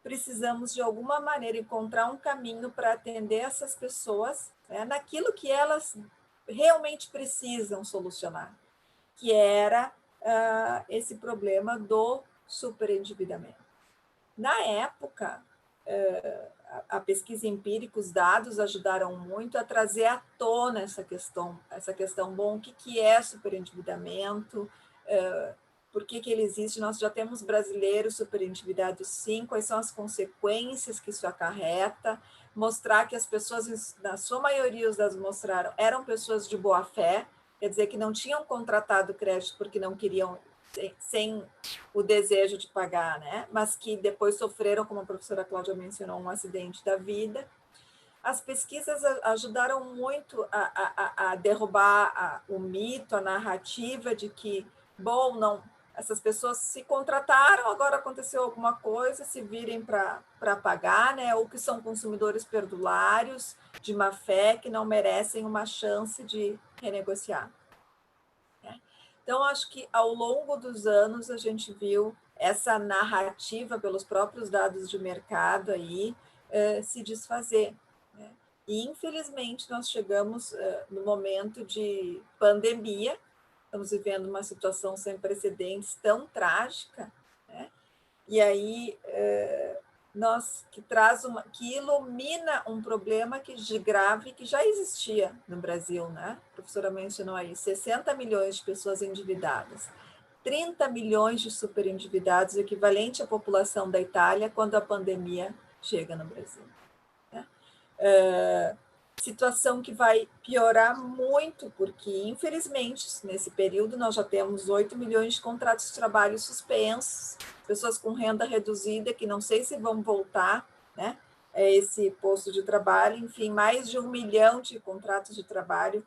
D: precisamos, de alguma maneira, encontrar um caminho para atender essas pessoas, né, naquilo que elas realmente precisam solucionar, que era esse problema do superendividamento. Na época, a pesquisa empírica, os dados ajudaram muito a trazer à tona essa questão, bom, o que é superendividamento, por que ele existe, nós já temos brasileiros superendividados sim, quais são as consequências que isso acarreta, mostrar que as pessoas, na sua maioria, os dados mostraram, eram pessoas de boa fé, quer dizer, que não tinham contratado crédito porque não queriam, sem o desejo de pagar, né? Mas que depois sofreram, como a professora Cláudia mencionou, um acidente da vida. As pesquisas ajudaram muito a derrubar o mito, a narrativa de que, bom, não, essas pessoas se contrataram, agora aconteceu alguma coisa, se virem para pagar, né? Ou que são consumidores perdulários, de má fé, que não merecem uma chance de renegociar. Então, acho que ao longo dos anos a gente viu essa narrativa, pelos próprios dados de mercado aí, se desfazer. Né? E, infelizmente, nós chegamos no momento de pandemia, estamos vivendo uma situação sem precedentes tão trágica, né? E aí que ilumina um problema de grave que já existia no Brasil, né? A professora mencionou aí 60 milhões de pessoas endividadas, 30 milhões de superendividados, equivalente à população da Itália quando a pandemia chega no Brasil. Né? Situação que vai piorar muito, porque, infelizmente, nesse período nós já temos 8 milhões de contratos de trabalho suspensos, pessoas com renda reduzida que não sei se vão voltar, né, a esse posto de trabalho, enfim, mais de 1 milhão de contratos de trabalho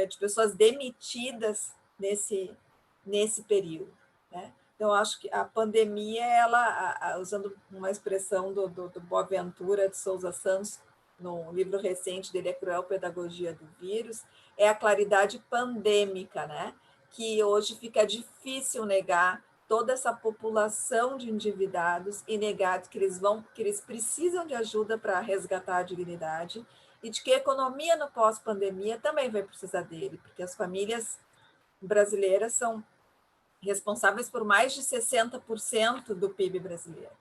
D: de pessoas demitidas nesse período. Né? Então, acho que a pandemia, ela, usando uma expressão do Boaventura de Souza Santos, no livro recente dele, A Cruel Pedagogia do Vírus, é a claridade pandêmica, né? Que hoje fica difícil negar toda essa população de endividados e negar que eles precisam de ajuda para resgatar a dignidade e de que a economia no pós-pandemia também vai precisar dele, porque as famílias brasileiras são responsáveis por mais de 60% do PIB brasileiro.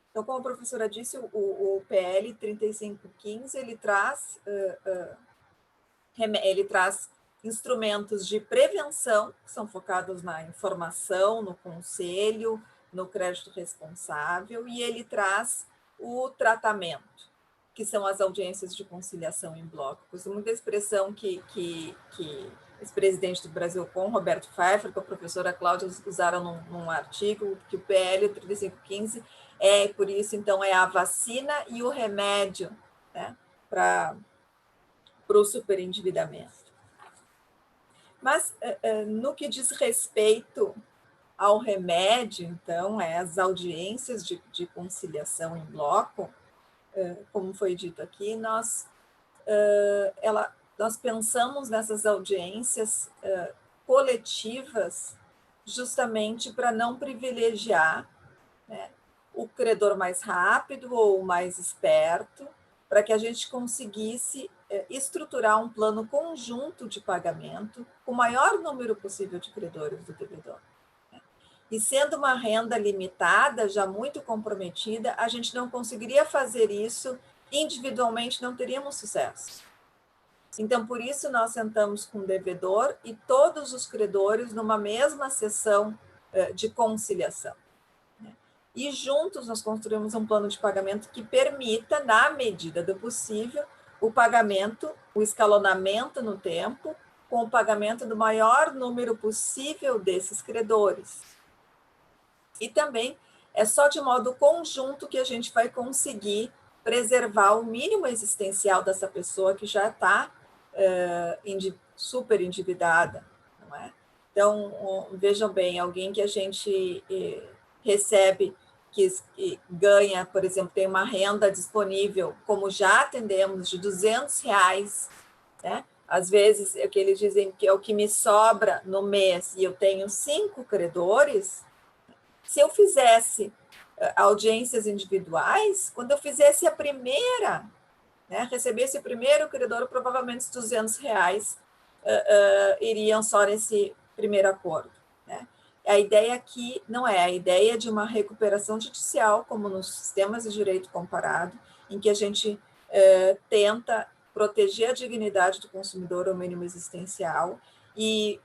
D: Então, como a professora disse, o PL 3515, ele traz instrumentos de prevenção, que são focados na informação, no conselho, no crédito responsável, e ele traz o tratamento, que são as audiências de conciliação em bloco. Uso muita expressão que ex-presidente do Brasilcom, Roberto Pfeiffer, com a professora Cláudia, usaram num artigo, que o PL 3515 por isso, então, é a vacina e o remédio, né, para o superendividamento. Mas, no que diz respeito ao remédio, então, as audiências de conciliação em bloco, como foi dito aqui, nós pensamos nessas audiências coletivas justamente para não privilegiar, né, o credor mais rápido ou mais esperto, para que a gente conseguisse estruturar um plano conjunto de pagamento com o maior número possível de credores do devedor. E sendo uma renda limitada, já muito comprometida, a gente não conseguiria fazer isso individualmente, não teríamos sucesso. Então, por isso, nós sentamos com o devedor e todos os credores numa mesma sessão de conciliação. E juntos nós construímos um plano de pagamento que permita, na medida do possível, o pagamento, o escalonamento no tempo, com o pagamento do maior número possível desses credores. E também é só de modo conjunto que a gente vai conseguir preservar o mínimo existencial dessa pessoa que já está super endividada, não é? Então, vejam bem, alguém que a gente recebe, que ganha, por exemplo, tem uma renda disponível, como já atendemos, de R$200, né? Às vezes, é que eles dizem que é o que me sobra no mês e eu tenho 5 credores. Se eu fizesse audiências individuais, quando eu fizesse a primeira, né, recebesse o primeiro credor, provavelmente os R$200 iriam só nesse primeiro acordo, né? A ideia aqui não é a ideia de uma recuperação judicial, como nos sistemas de direito comparado, em que a gente tenta proteger a dignidade do consumidor ao mínimo existencial e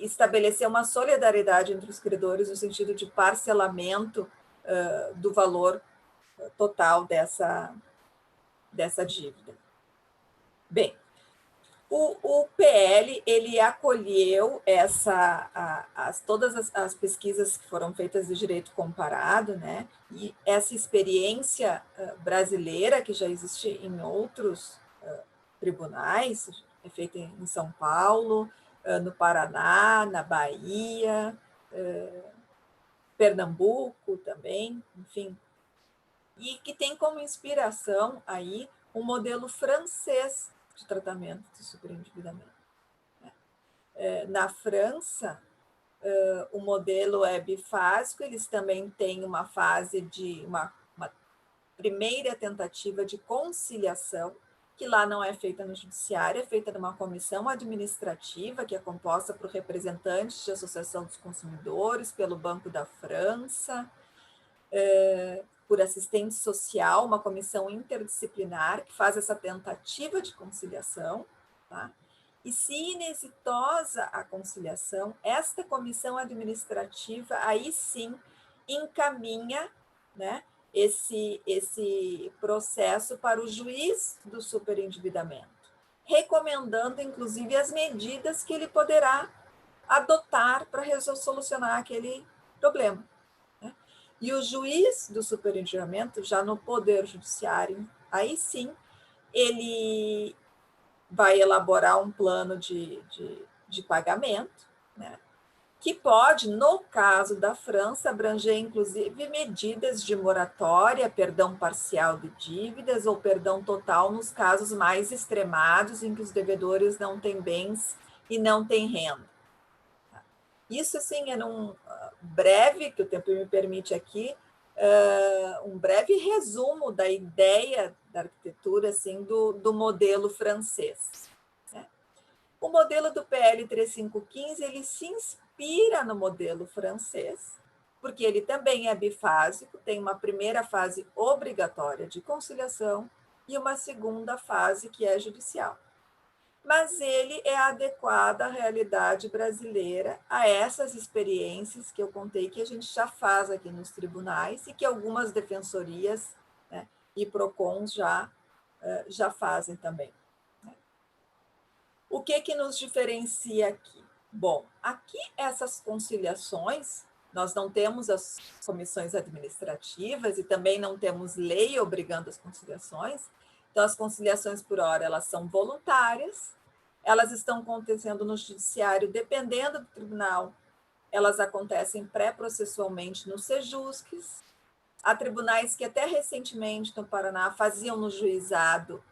D: estabelecer uma solidariedade entre os credores no sentido de parcelamento do valor total dessa dívida. Bem, o PL, ele acolheu todas as pesquisas que foram feitas de direito comparado, né? E essa experiência brasileira, que já existe em outros tribunais, é feita em São Paulo, no Paraná, na Bahia, Pernambuco também, enfim, e que tem como inspiração aí um modelo francês de tratamento de superendividamento. Na França, o modelo é bifásico, eles também têm uma fase de uma primeira tentativa de conciliação, que lá não é feita no judiciário, é feita numa comissão administrativa, que é composta por representantes de Associação dos Consumidores, pelo Banco da França, por assistente social, uma comissão interdisciplinar que faz essa tentativa de conciliação, tá? E se inexitosa a conciliação, esta comissão administrativa aí sim encaminha, né, esse processo para o juiz do superendividamento, recomendando, inclusive, as medidas que ele poderá adotar para solucionar aquele problema. E o juiz do superendividamento, já no Poder Judiciário, aí sim, ele vai elaborar um plano de pagamento, né, que pode, no caso da França, abranger, inclusive, medidas de moratória, perdão parcial de dívidas ou perdão total nos casos mais extremados, em que os devedores não têm bens e não têm renda. Isso, assim, é um breve, que o tempo me permite aqui, um breve resumo da ideia da arquitetura, assim, do modelo francês. Né? O modelo do PL 3515, ele se inspira no modelo francês, porque ele também é bifásico, tem uma primeira fase obrigatória de conciliação e uma segunda fase que é judicial. Mas ele é adequado à realidade brasileira, a essas experiências que eu contei que a gente já faz aqui nos tribunais e que algumas defensorias, né, e PROCONs já fazem também. O que nos diferencia aqui? Bom, aqui essas conciliações, nós não temos as comissões administrativas e também não temos lei obrigando as conciliações. Então, as conciliações por hora, elas são voluntárias, elas estão acontecendo no judiciário, dependendo do tribunal, elas acontecem pré-processualmente no Sejusques. Há tribunais que até recentemente no Paraná faziam no juizado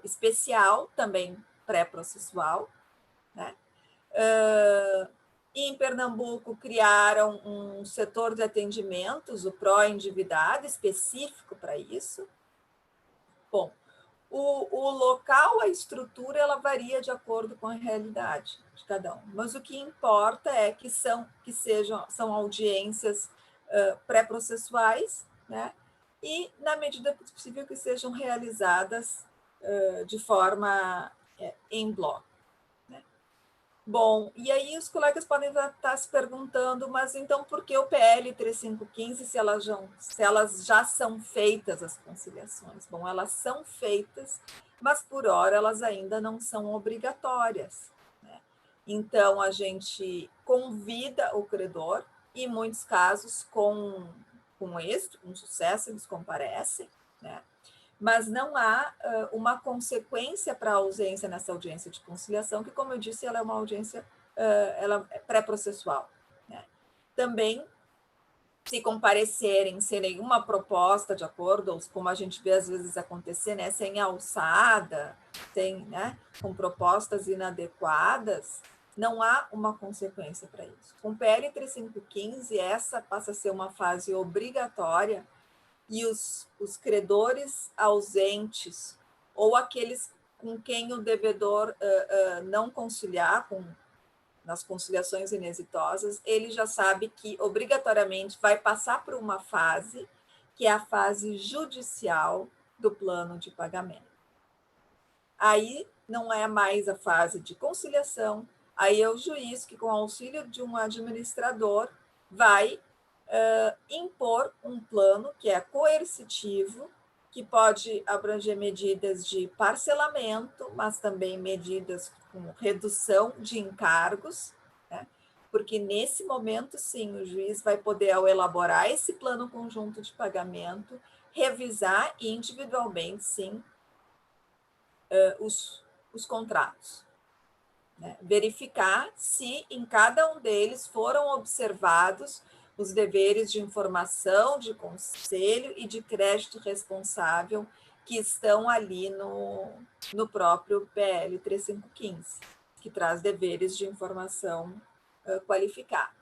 D: especial, também pré-processual, né? Em Pernambuco criaram um setor de atendimentos, o pró-endividado, específico para isso. Bom, o local, a estrutura, ela varia de acordo com a realidade de cada um. Mas o que importa é que são audiências pré-processuais, né? E, na medida possível, que sejam realizadas de forma em bloco. Né? Bom, e aí os colegas podem estar se perguntando, mas então por que o PL 3515 se elas já são feitas as conciliações? Bom, elas são feitas, mas por hora elas ainda não são obrigatórias. Né? Então, a gente convida o credor, e em muitos casos, com êxito, com sucesso, eles comparecem, né? Mas não há uma consequência para a ausência nessa audiência de conciliação, que, como eu disse, ela é uma audiência ela é pré-processual. Né? Também, se comparecerem sem nenhuma proposta de acordo, ou como a gente vê às vezes acontecer, né, sem alçada, com propostas inadequadas, não há uma consequência para isso. Com o PL 3515, essa passa a ser uma fase obrigatória, e os credores ausentes ou aqueles com quem o devedor não conciliar, nas conciliações inexitosas, ele já sabe que obrigatoriamente vai passar por uma fase, que é a fase judicial do plano de pagamento. Aí não é mais a fase de conciliação, aí é o juiz que, com auxílio de um administrador, vai impor um plano que é coercitivo, que pode abranger medidas de parcelamento, mas também medidas com redução de encargos, né? Porque nesse momento, sim, o juiz vai poder, ao elaborar esse plano conjunto de pagamento, revisar individualmente, sim, os contratos. Né? Verificar se em cada um deles foram observados os deveres de informação, de conselho e de crédito responsável que estão ali no próprio PL 3515, que traz deveres de informação qualificada.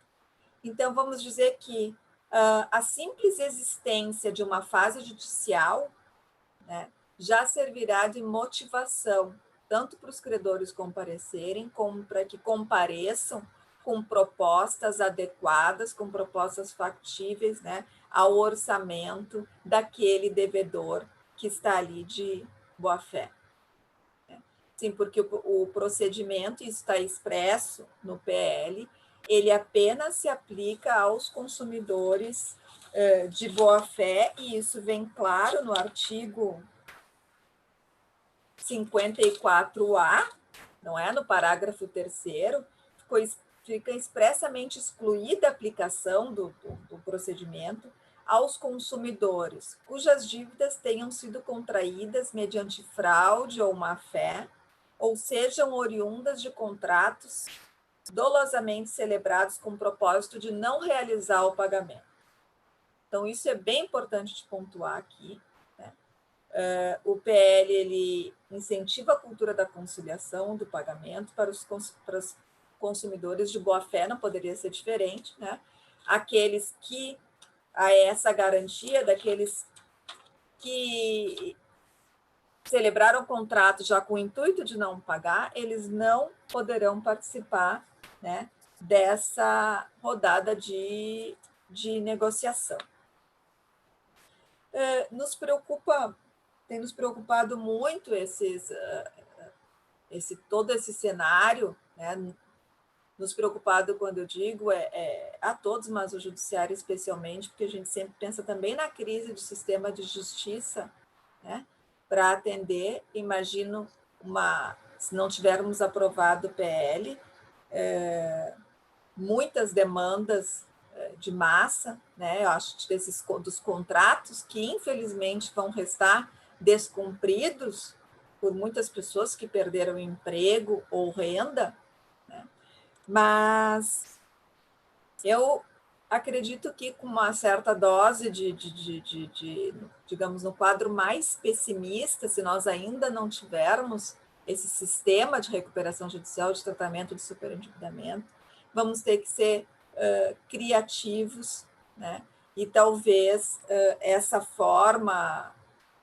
D: Então, vamos dizer que a simples existência de uma fase judicial, né, já servirá de motivação, tanto para os credores comparecerem, como para que compareçam com propostas adequadas, com propostas factíveis, né, ao orçamento daquele devedor que está ali de boa-fé. Sim, porque o procedimento, isso está expresso no PL, ele apenas se aplica aos consumidores de boa-fé, e isso vem claro no artigo 54A, não é? No parágrafo 3º, fica expressamente excluída a aplicação do procedimento aos consumidores cujas dívidas tenham sido contraídas mediante fraude ou má-fé, ou sejam oriundas de contratos dolosamente celebrados com o propósito de não realizar o pagamento. Então, isso é bem importante de pontuar aqui. O PL ele incentiva a cultura da conciliação, do pagamento para os consumidores de boa-fé, não poderia ser diferente, né? Aqueles que há essa garantia daqueles que celebraram o contrato já com o intuito de não pagar, eles não poderão participar, né, dessa rodada de negociação. Tem nos preocupado muito todo esse cenário, né? Nos preocupado, quando eu digo, a todos, mas o judiciário especialmente, porque a gente sempre pensa também na crise do sistema de justiça, né? Para atender, imagino, se não tivermos aprovado o PL, muitas demandas de massa, né? Eu acho, dos contratos que, infelizmente, vão restar descumpridos por muitas pessoas que perderam emprego ou renda, né? Mas eu acredito que com uma certa dose digamos, no quadro mais pessimista, se nós ainda não tivermos esse sistema de recuperação judicial, de tratamento de superendividamento, vamos ter que ser criativos, né? E talvez essa forma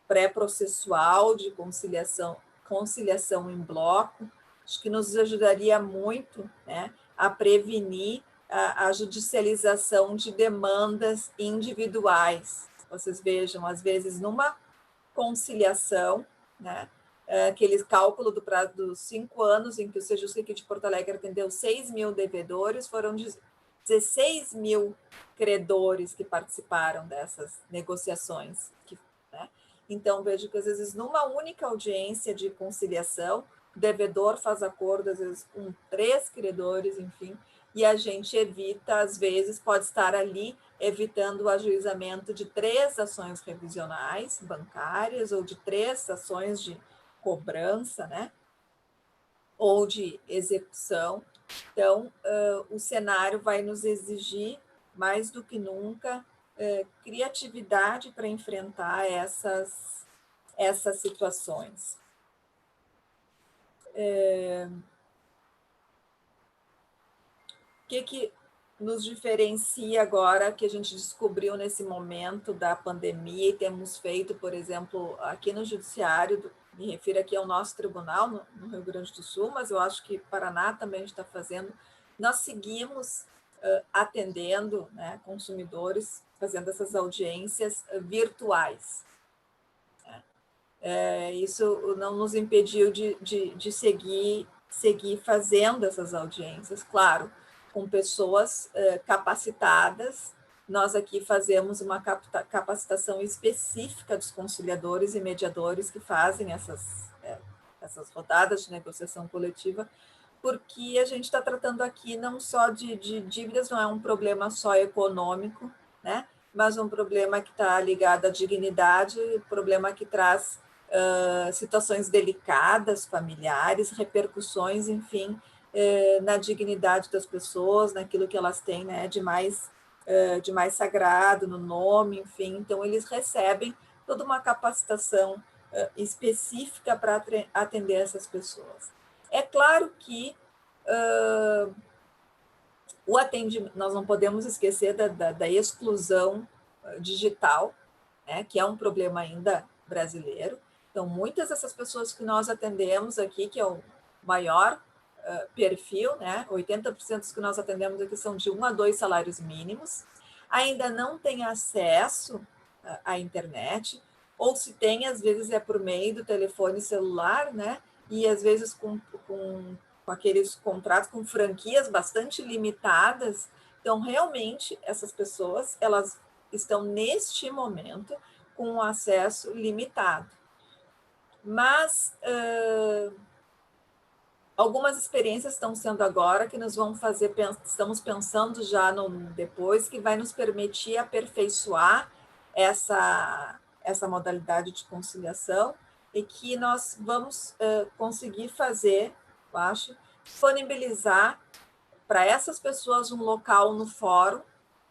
D: pré-processual de conciliação em bloco, acho que nos ajudaria muito, né, a prevenir a judicialização de demandas individuais. Vocês vejam, às vezes, numa conciliação, né, aquele cálculo do prazo dos 5 anos em que o Sejusc aqui de Porto Alegre atendeu 6 mil devedores, foram 16 mil credores que participaram dessas negociações. Né? Então, vejo que, às vezes, numa única audiência de conciliação, o devedor faz acordo, às vezes, com 3 credores, enfim, e a gente evita, às vezes, pode estar ali evitando o ajuizamento de 3 ações revisionais bancárias ou de 3 ações de cobrança, né? Ou de execução. Então, o cenário vai nos exigir, mais do que nunca, criatividade para enfrentar essas situações. O que nos diferencia agora, que a gente descobriu nesse momento da pandemia e temos feito, por exemplo, aqui no Judiciário, me refiro aqui ao nosso tribunal, no Rio Grande do Sul, mas eu acho que Paraná também a gente está fazendo, nós seguimos atendendo, né, consumidores, fazendo essas audiências virtuais. Isso não nos impediu de seguir fazendo essas audiências, claro, com pessoas capacitadas. Nós aqui fazemos uma capacitação específica dos conciliadores e mediadores que fazem essas rodadas de negociação coletiva, porque a gente está tratando aqui não só de dívidas, não é um problema só econômico, né? Mas um problema que está ligado à dignidade, um problema que traz situações delicadas, familiares, repercussões, enfim, na dignidade das pessoas, naquilo que elas têm, né, de mais sagrado, no nome, enfim. Então, eles recebem toda uma capacitação específica para atender essas pessoas. É claro que o atendimento, nós não podemos esquecer da exclusão digital, né, que é um problema ainda brasileiro. Então, muitas dessas pessoas que nós atendemos aqui, que é o maior perfil, né, 80% dos que nós atendemos aqui são de 1 a 2 salários mínimos, ainda não têm acesso à internet, ou se tem, às vezes é por meio do telefone celular, né, e às vezes com aqueles contratos com franquias bastante limitadas. Então, realmente, essas pessoas, elas estão, neste momento, com um acesso limitado. Mas algumas experiências estão sendo agora que nos vão fazer, estamos pensando já no depois, que vai nos permitir aperfeiçoar essa modalidade de conciliação e que nós vamos conseguir fazer, eu acho, disponibilizar para essas pessoas um local no fórum,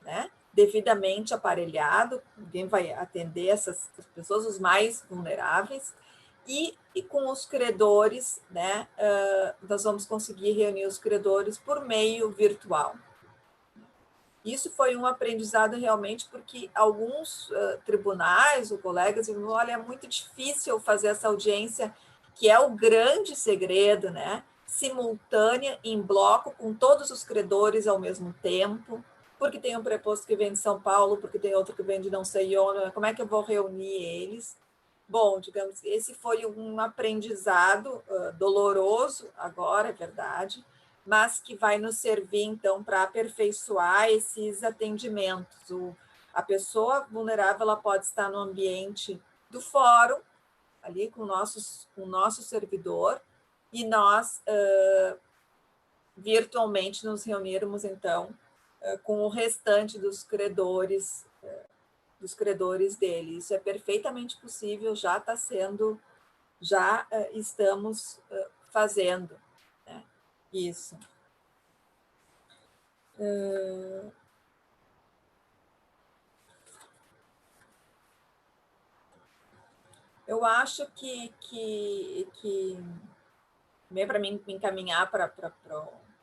D: né, devidamente aparelhado, alguém vai atender essas pessoas, os mais vulneráveis, e com os credores, né, nós vamos conseguir reunir os credores por meio virtual. Isso foi um aprendizado realmente, porque alguns tribunais ou colegas dizem, olha, é muito difícil fazer essa audiência, que é o grande segredo, né? simultânea, em bloco, com todos os credores ao mesmo tempo, porque tem um preposto que vem de São Paulo, porque tem outro que vem de não sei onde, como é que eu vou reunir eles? Bom, digamos, esse foi um aprendizado doloroso agora, é verdade, mas que vai nos servir, então, para aperfeiçoar esses atendimentos. A pessoa vulnerável ela pode estar no ambiente do fórum, ali com o nosso servidor, e nós virtualmente nos reunirmos, então, com o restante dos credores dele. Isso é perfeitamente possível, já está sendo, já estamos fazendo, né? Isso. Eu acho que meio para mim me encaminhar para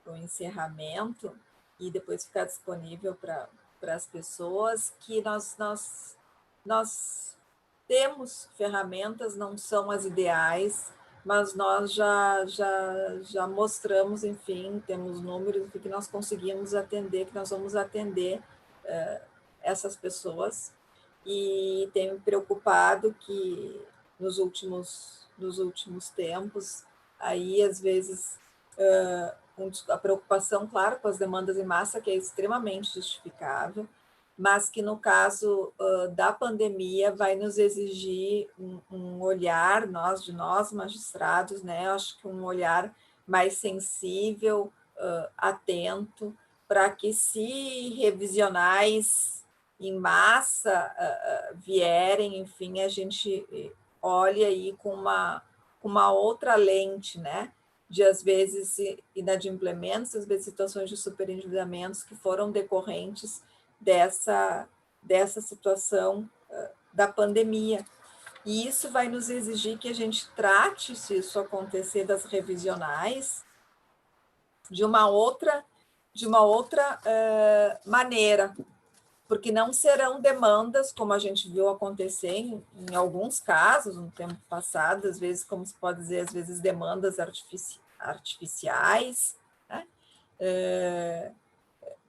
D: o encerramento e depois ficar disponível para as pessoas, que nós temos ferramentas, não são as ideais, mas nós já mostramos, enfim, temos números que nós conseguimos atender, que nós vamos atender essas pessoas, e tenho me preocupado que nos últimos tempos, aí às vezes a preocupação, claro, com as demandas em massa, que é extremamente justificável, mas que no caso da pandemia vai nos exigir um olhar, nós magistrados, né? Eu acho que um olhar mais sensível, atento, para que, se revisionais em massa vierem, enfim, a gente olhe aí com uma outra lente, né? De, às vezes, inadimplementos, às vezes situações de superendividamentos que foram decorrentes dessa situação da pandemia. E isso vai nos exigir que a gente trate, se isso acontecer, das revisionais de uma outra maneira, porque não serão demandas, como a gente viu acontecer em alguns casos no tempo passado, às vezes, como se pode dizer, às vezes demandas artificiais, né?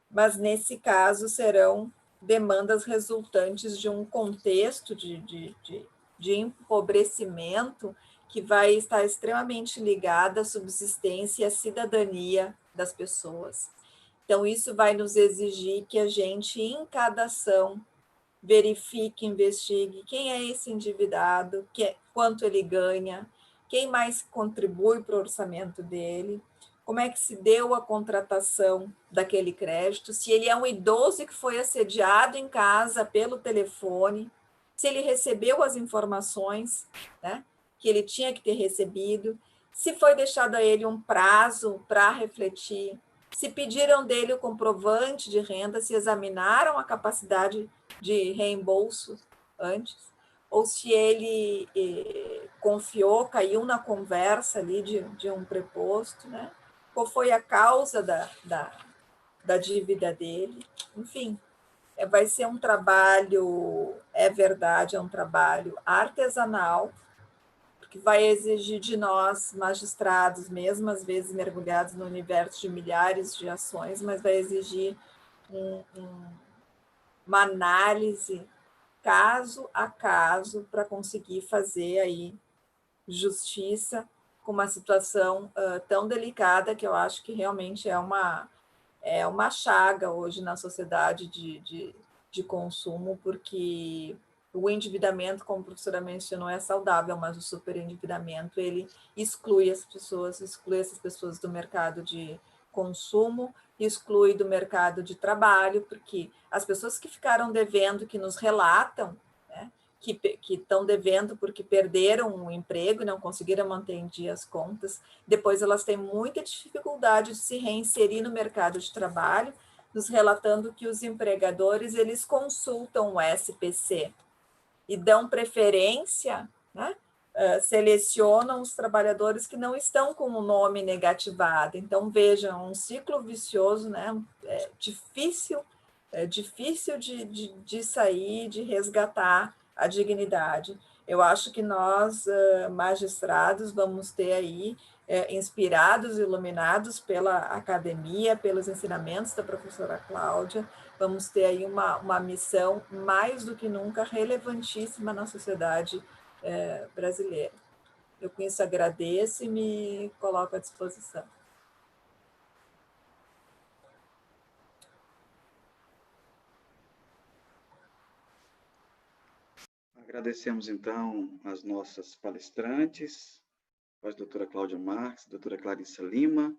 D: Mas nesse caso serão demandas resultantes de um contexto de empobrecimento que vai estar extremamente ligada à subsistência e à cidadania das pessoas. Então, isso vai nos exigir que a gente, em cada ação, verifique, investigue quem é esse endividado, quanto ele ganha, quem mais contribui para o orçamento dele, como é que se deu a contratação daquele crédito, se ele é um idoso que foi assediado em casa pelo telefone, se ele recebeu as informações, né, que ele tinha que ter recebido, se foi deixado a ele um prazo para refletir, se pediram dele o comprovante de renda, se examinaram a capacidade de reembolso antes, ou se ele confiou, caiu na conversa ali de um preposto, né? Qual foi a causa da dívida dele, enfim. Vai ser um trabalho, é verdade, é um trabalho artesanal, que vai exigir de nós, magistrados, mesmo às vezes mergulhados no universo de milhares de ações, mas vai exigir uma análise caso a caso para conseguir fazer aí justiça com uma situação tão delicada, que eu acho que realmente é uma chaga hoje na sociedade de consumo, porque o endividamento, como a professora mencionou, é saudável, mas o superendividamento, ele exclui essas pessoas do mercado de consumo, exclui do mercado de trabalho, porque as pessoas que ficaram devendo, que nos relatam, né, que estão devendo porque perderam um emprego e não conseguiram manter em dia as contas, depois elas têm muita dificuldade de se reinserir no mercado de trabalho, nos relatando que os empregadores, eles consultam o SPC e dão preferência, né? Selecionam os trabalhadores que não estão com o nome negativado. Então, vejam, um ciclo vicioso, né? Difícil de sair, de resgatar a dignidade. Eu acho que nós, magistrados, vamos ter aí inspirados, iluminados pela academia, pelos ensinamentos da professora Cláudia. Vamos ter aí uma missão mais do que nunca relevantíssima na sociedade brasileira. Eu com isso agradeço e me coloco à disposição.
A: Agradecemos, então, as nossas palestrantes, a doutora Cláudia Marques, a doutora Clarissa Lima,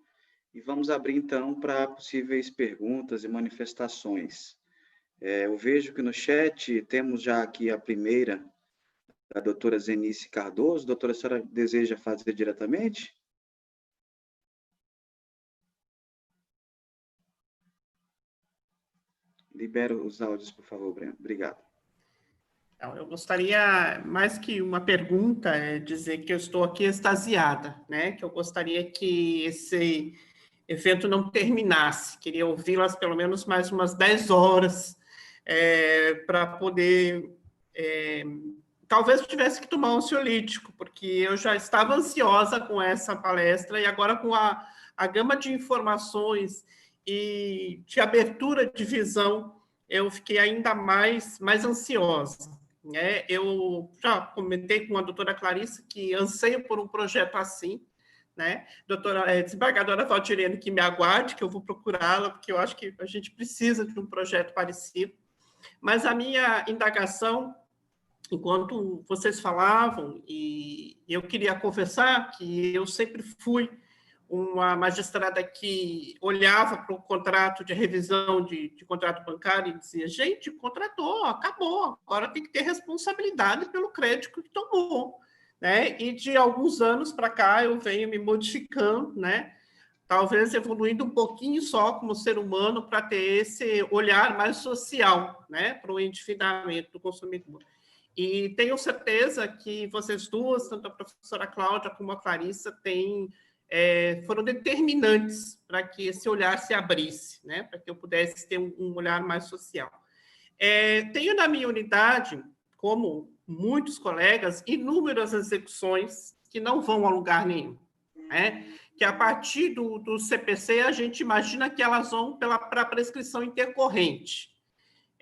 A: e vamos abrir, então, para possíveis perguntas e manifestações. Eu vejo que no chat temos já aqui a primeira, da doutora Zenice Cardoso. Doutora, a senhora deseja fazer diretamente? Libero os áudios, por favor, Breno. Obrigado.
E: Eu gostaria, mais que uma pergunta, dizer que eu estou aqui extasiada, né? Que eu gostaria que esse evento não terminasse. Queria ouvi-las pelo menos mais umas 10 horas para poder... talvez eu tivesse que tomar um ansiolítico, porque eu já estava ansiosa com essa palestra e agora com a gama de informações e de abertura de visão, eu fiquei ainda mais ansiosa. Eu já comentei com a doutora Clarissa que anseio por um projeto assim, né? Desembargadora Valdirene, que me aguarde, que eu vou procurá-la, porque eu acho que a gente precisa de um projeto parecido. Mas a minha indagação, enquanto vocês falavam, e eu queria confessar que eu sempre fui uma magistrada que olhava para o contrato de revisão de contrato bancário e dizia, gente, contratou, acabou, agora tem que ter responsabilidade pelo crédito que tomou, né? E de alguns anos para cá eu venho me modificando, né? Talvez evoluindo um pouquinho só como ser humano para ter esse olhar mais social, né? Para o endividamento do consumidor. E tenho certeza que vocês duas, tanto a professora Cláudia como a Clarissa, foram determinantes para que esse olhar se abrisse, né? Para que eu pudesse ter um olhar mais social. Tenho na minha unidade, como muitos colegas, inúmeras execuções que não vão a lugar nenhum, né? Que a partir do CPC a gente imagina que elas vão para a prescrição intercorrente.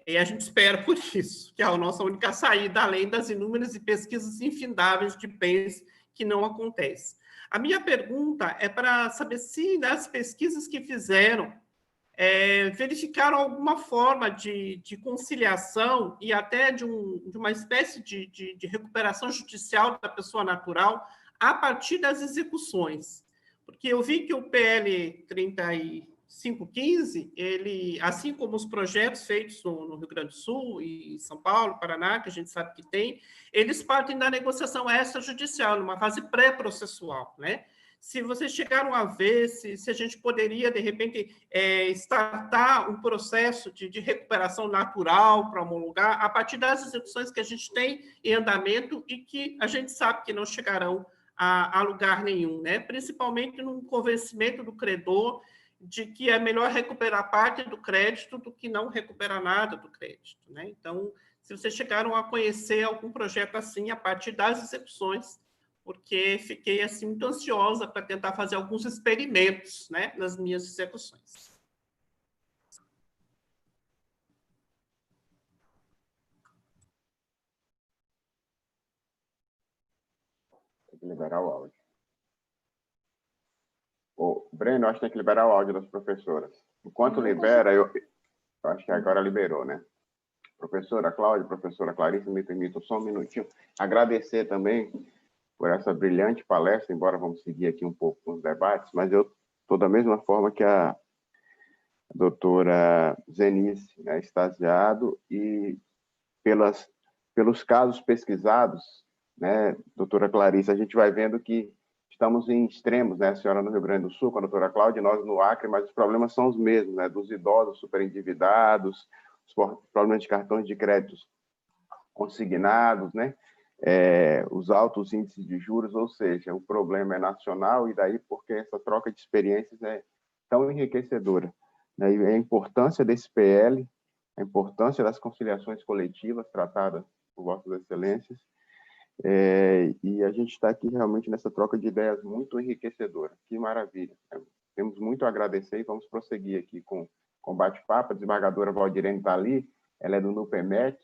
E: E a gente espera por isso, que é a nossa única saída, além das inúmeras pesquisas infindáveis de bens que não acontecem. A minha pergunta é para saber se nas pesquisas que fizeram, verificaram alguma forma de conciliação e até de uma espécie de recuperação judicial da pessoa natural a partir das execuções. Porque eu vi que o PL 3515, ele, assim como os projetos feitos no Rio Grande do Sul e São Paulo, Paraná, que a gente sabe que tem, eles partem da negociação extrajudicial, numa fase pré-processual, né? Se vocês chegaram a ver se a gente poderia, de repente, startar um processo de recuperação natural para homologar a partir das execuções que a gente tem em andamento e que a gente sabe que não chegarão a lugar nenhum, né? Principalmente no convencimento do credor de que é melhor recuperar parte do crédito do que não recuperar nada do crédito, né? Então, se vocês chegaram a conhecer algum projeto assim a partir das execuções, porque fiquei assim muito ansiosa para tentar fazer alguns experimentos, né, nas minhas execuções.
B: Tem que liberar o áudio. Breno, acho que tem que liberar o áudio das professoras. Enquanto libera, eu acho que agora liberou, né? Professora Cláudia, professora Clarissa, me permitam só um minutinho. Agradecer também por essa brilhante palestra, embora vamos seguir aqui um pouco com os debates, mas eu estou da mesma forma que a doutora Zenice, né, extasiado, e pelos casos pesquisados, né, doutora Clarissa, a gente vai vendo que estamos em extremos, né, a senhora no Rio Grande do Sul, com a doutora Cláudia, nós no Acre, mas os problemas são os mesmos, né, dos idosos superendividados, os problemas de cartões de créditos consignados, né, os altos índices de juros, ou seja, o problema é nacional e daí porque essa troca de experiências é tão enriquecedora, né, e a importância desse PL, a importância das conciliações coletivas tratadas por vossas excelências, E a gente está aqui realmente nessa troca de ideias muito enriquecedora. Que maravilha. Temos muito a agradecer e vamos prosseguir aqui com o bate-papo. A desembargadora Valdirene está ali, ela é do NUPEMEC,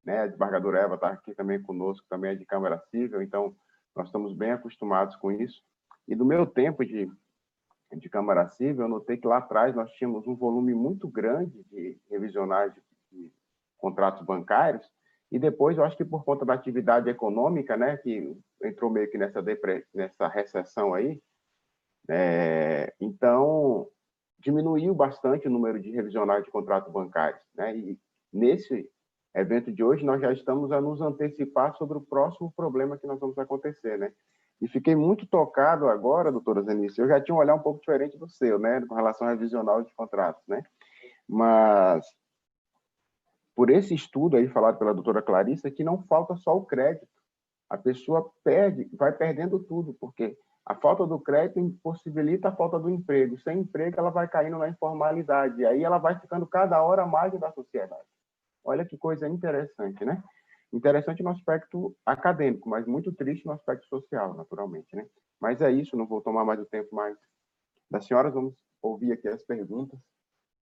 B: né? A desembargadora Eva está aqui também conosco, também é de Câmara Civil, então nós estamos bem acostumados com isso. E do meu tempo de Câmara Civil, eu notei que lá atrás nós tínhamos um volume muito grande de revisionais de contratos bancários, e depois, eu acho que por conta da atividade econômica, né, que entrou meio que nessa recessão aí, então diminuiu bastante o número de revisionais de contratos bancários, né? E nesse evento de hoje nós já estamos a nos antecipar sobre o próximo problema que nós vamos acontecer, né? E fiquei muito tocado agora, doutora Zenice, eu já tinha um olhar um pouco diferente do seu, né, com relação ao revisional de contratos, né? Mas por esse estudo aí falado pela doutora Clarissa, que não falta só o crédito. A pessoa vai perdendo tudo, porque a falta do crédito impossibilita a falta do emprego. Sem emprego, ela vai caindo na informalidade. E aí ela vai ficando cada hora à margem da sociedade. Olha que coisa interessante, né? Interessante no aspecto acadêmico, mas muito triste no aspecto social, naturalmente, né? Mas é isso, não vou tomar mais o tempo mais das senhoras. Vamos ouvir aqui as perguntas.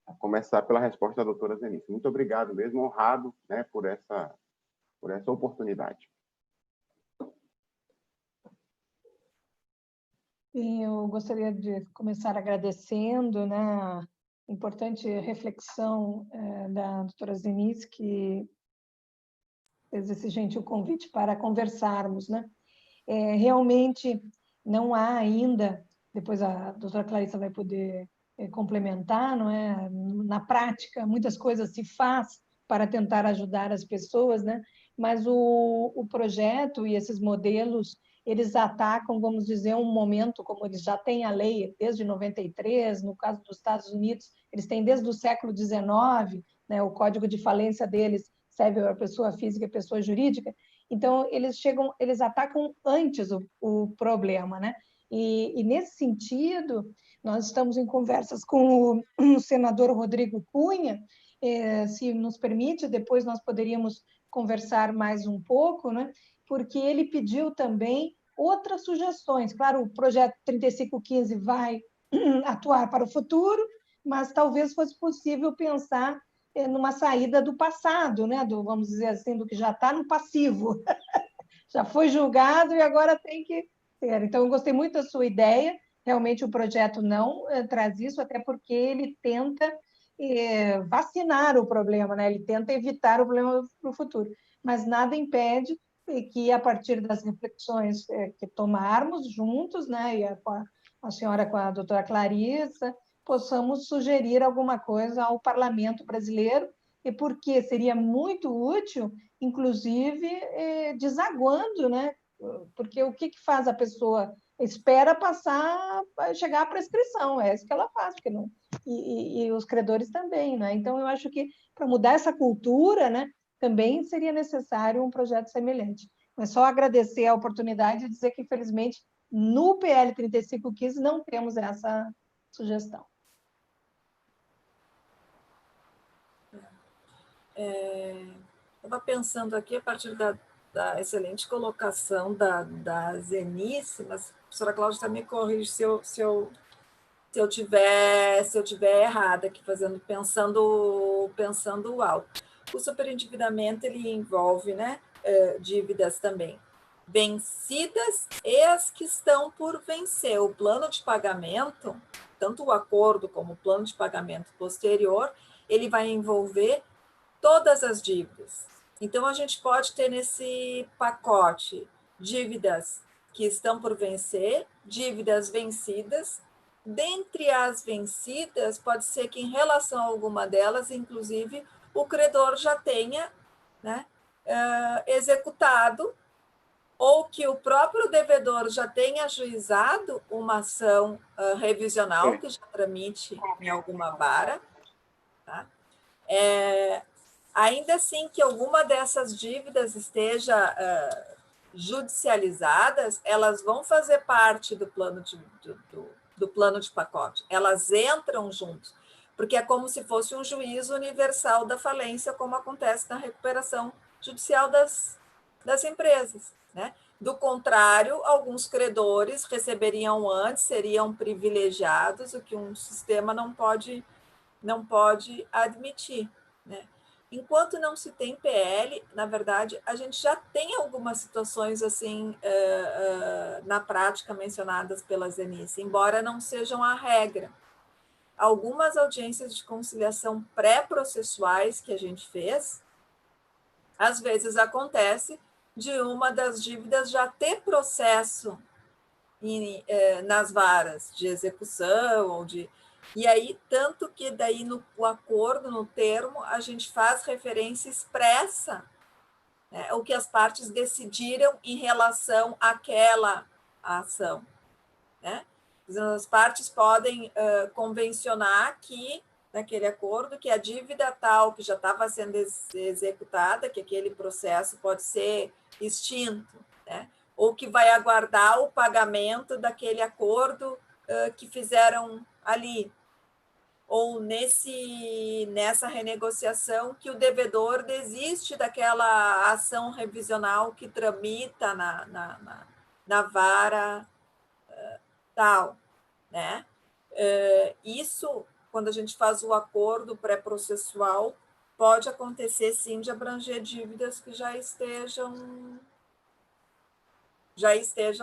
B: A começar pela resposta da doutora Zenice. Muito obrigado mesmo, honrado, né, por essa oportunidade.
C: Sim, eu gostaria de começar agradecendo, né, a importante reflexão da doutora Zenice, que fez esse gentil convite para conversarmos, né? Realmente não há ainda, depois a doutora Clarissa vai poder complementar, não é? Na prática, muitas coisas se faz para tentar ajudar as pessoas, né? Mas o projeto e esses modelos, eles atacam, vamos dizer, um momento, como eles já têm a lei desde 93, no caso dos Estados Unidos, eles têm desde o século XIX, né? O código de falência deles serve para pessoa física e pessoa jurídica. Então, eles atacam antes o problema, né? E nesse sentido, nós estamos em conversas com o senador Rodrigo Cunha, se nos permite, depois nós poderíamos conversar mais um pouco, né? Porque ele pediu também outras sugestões. Claro, o projeto 3515 vai atuar para o futuro, mas talvez fosse possível pensar numa saída do passado, né? Vamos dizer assim, do que já está no passivo. Já foi julgado e agora tem que ser. Então, eu gostei muito da sua ideia. Realmente, o projeto não traz isso, até porque ele tenta vacinar o problema, né? Ele tenta evitar o problema para o futuro. Mas nada impede que, a partir das reflexões que tomarmos juntos, né? E a senhora com a doutora Clarissa, possamos sugerir alguma coisa ao parlamento brasileiro, e porque seria muito útil, inclusive desaguando, né? Porque o que faz a pessoa? Espera chegar à prescrição, é isso que ela faz, porque não, e os credores também, né? Então, eu acho que para mudar essa cultura, né, também seria necessário um projeto semelhante. Mas só agradecer a oportunidade e dizer que, infelizmente, no PL 3515 não temos essa sugestão.
D: Estava pensando aqui, a partir da excelente colocação da Zenice, mas a professora Cláudia está me corrige se eu tiver errada aqui, pensando alto. O superendividamento, ele envolve, né, dívidas também vencidas e as que estão por vencer. O plano de pagamento, tanto o acordo como o plano de pagamento posterior, ele vai envolver todas as dívidas. Então, a gente pode ter nesse pacote dívidas que estão por vencer, dívidas vencidas. Dentre as vencidas, pode ser que, em relação a alguma delas, inclusive, o credor já tenha, né, executado, ou que o próprio devedor já tenha ajuizado uma ação revisional, que já tramite em alguma vara, tá? Ainda assim que alguma dessas dívidas esteja judicializadas, elas vão fazer parte do plano de pacote. Elas entram juntos, porque é como se fosse um juízo universal da falência, como acontece na recuperação judicial das empresas, né? Do contrário, alguns credores receberiam antes, seriam privilegiados, o que um sistema não pode admitir, né? Enquanto não se tem PL, na verdade, a gente já tem algumas situações assim na prática mencionadas pela Zenice, embora não sejam a regra. Algumas audiências de conciliação pré-processuais que a gente fez, às vezes acontece de uma das dívidas já ter processo nas varas de execução ou de... E aí, tanto que daí no acordo, no termo, a gente faz referência expressa, né, o que as partes decidiram em relação àquela ação, né? As partes podem convencionar que, naquele acordo, que a dívida tal que já estava sendo executada, que aquele processo pode ser extinto, né? Ou que vai aguardar o pagamento daquele acordo que fizeram ali, ou nessa renegociação que o devedor desiste daquela ação revisional que tramita na vara tal, né? Isso, quando a gente faz o acordo pré-processual, pode acontecer, sim, de abranger dívidas que já estejam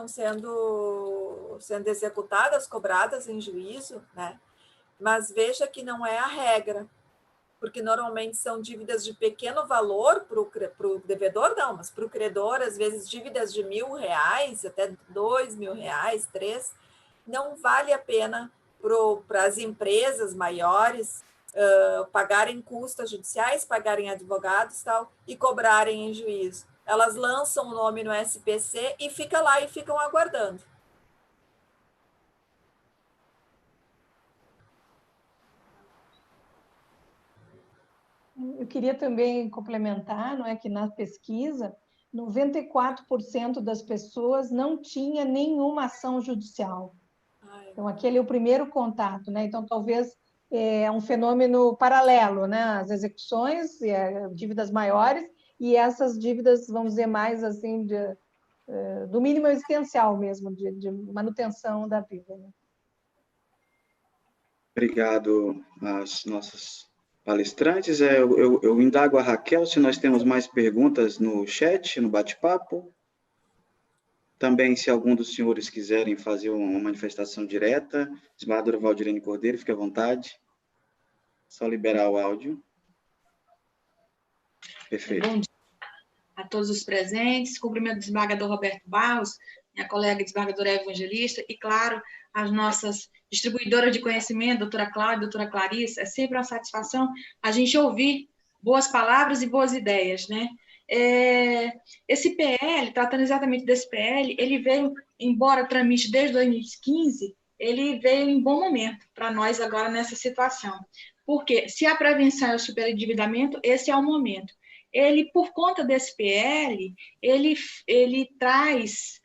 D: sendo executadas, cobradas em juízo, né? Mas veja que não é a regra, porque normalmente são dívidas de pequeno valor para o devedor, não, mas para o credor, às vezes dívidas de R$1.000, até R$2.000, 3, não vale a pena para as empresas maiores pagarem custas judiciais, pagarem advogados tal, e cobrarem em juízo. Elas lançam o nome no SPC e fica lá e ficam aguardando.
C: Eu queria também complementar, não é, que na pesquisa 94% das pessoas não tinha nenhuma ação judicial. Então, aquele é o primeiro contato, né? Então, talvez é um fenômeno paralelo, né? As execuções, dívidas maiores, e essas dívidas, vamos dizer, mais assim, do mínimo existencial mesmo, de manutenção da vida, né?
A: Obrigado às nossas palestrantes. Eu indago a Raquel se nós temos mais perguntas no chat, no bate-papo. Também, se algum dos senhores quiserem fazer uma manifestação direta, desembargadora Valdirene Cordeiro, fique à vontade. Só liberar o áudio. Perfeito.
F: Bom dia a todos os presentes. Cumprimento o desembargador Roberto Barros, minha colega desembargadora Evangelista, e, claro, as nossas distribuidoras de conhecimento, doutora Cláudia, doutora Clarice. É sempre uma satisfação a gente ouvir boas palavras e boas ideias, né? Esse PL, tratando exatamente desse PL, ele veio, embora tramite desde 2015, ele veio em bom momento para nós agora nessa situação. Porque se a prevenção é o superendividamento, esse é o momento. Ele, por conta desse PL, ele traz,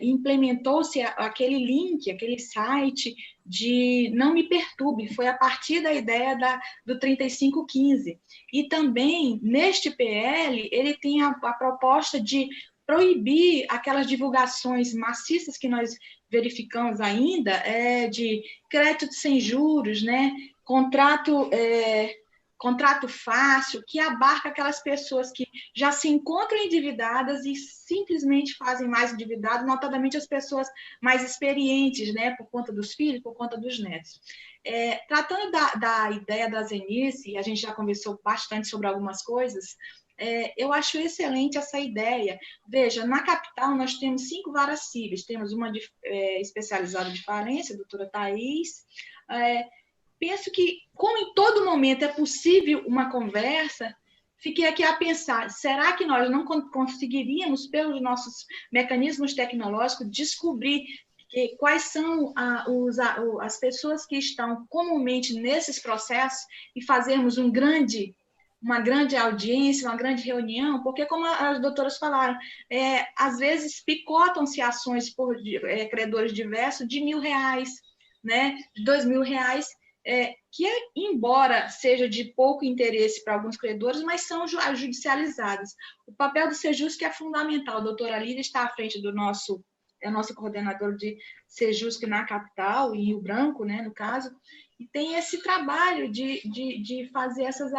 F: implementou-se aquele link, aquele site de Não Me Perturbe, foi a partir da ideia do 3515. E também, neste PL, ele tem a proposta de proibir aquelas divulgações maciças que nós verificamos ainda, de crédito sem juros, né? Contrato fácil, que abarca aquelas pessoas que já se encontram endividadas e simplesmente fazem mais endividado, notadamente as pessoas mais experientes, né, por conta dos filhos, por conta dos netos. Tratando da ideia da Zenice, a gente já conversou bastante sobre algumas coisas, eu acho excelente essa ideia. Veja, na capital nós temos 5 varas cíveis, temos uma especializada de falência, a doutora Thais. Penso que, como em todo momento é possível uma conversa, fiquei aqui a pensar, será que nós não conseguiríamos, pelos nossos mecanismos tecnológicos, descobrir quais são as pessoas que estão comumente nesses processos e fazermos uma grande audiência, uma grande reunião, porque, como as doutoras falaram, às vezes picotam-se ações por credores diversos de R$1.000, né, de R$2.000, que, embora seja de pouco interesse para alguns credores, mas são judicializadas. O papel do Sejusc é fundamental. A doutora Lídia está à frente do nosso coordenador de Sejusc na capital, em Rio Branco, né, no caso, e tem esse trabalho de fazer essas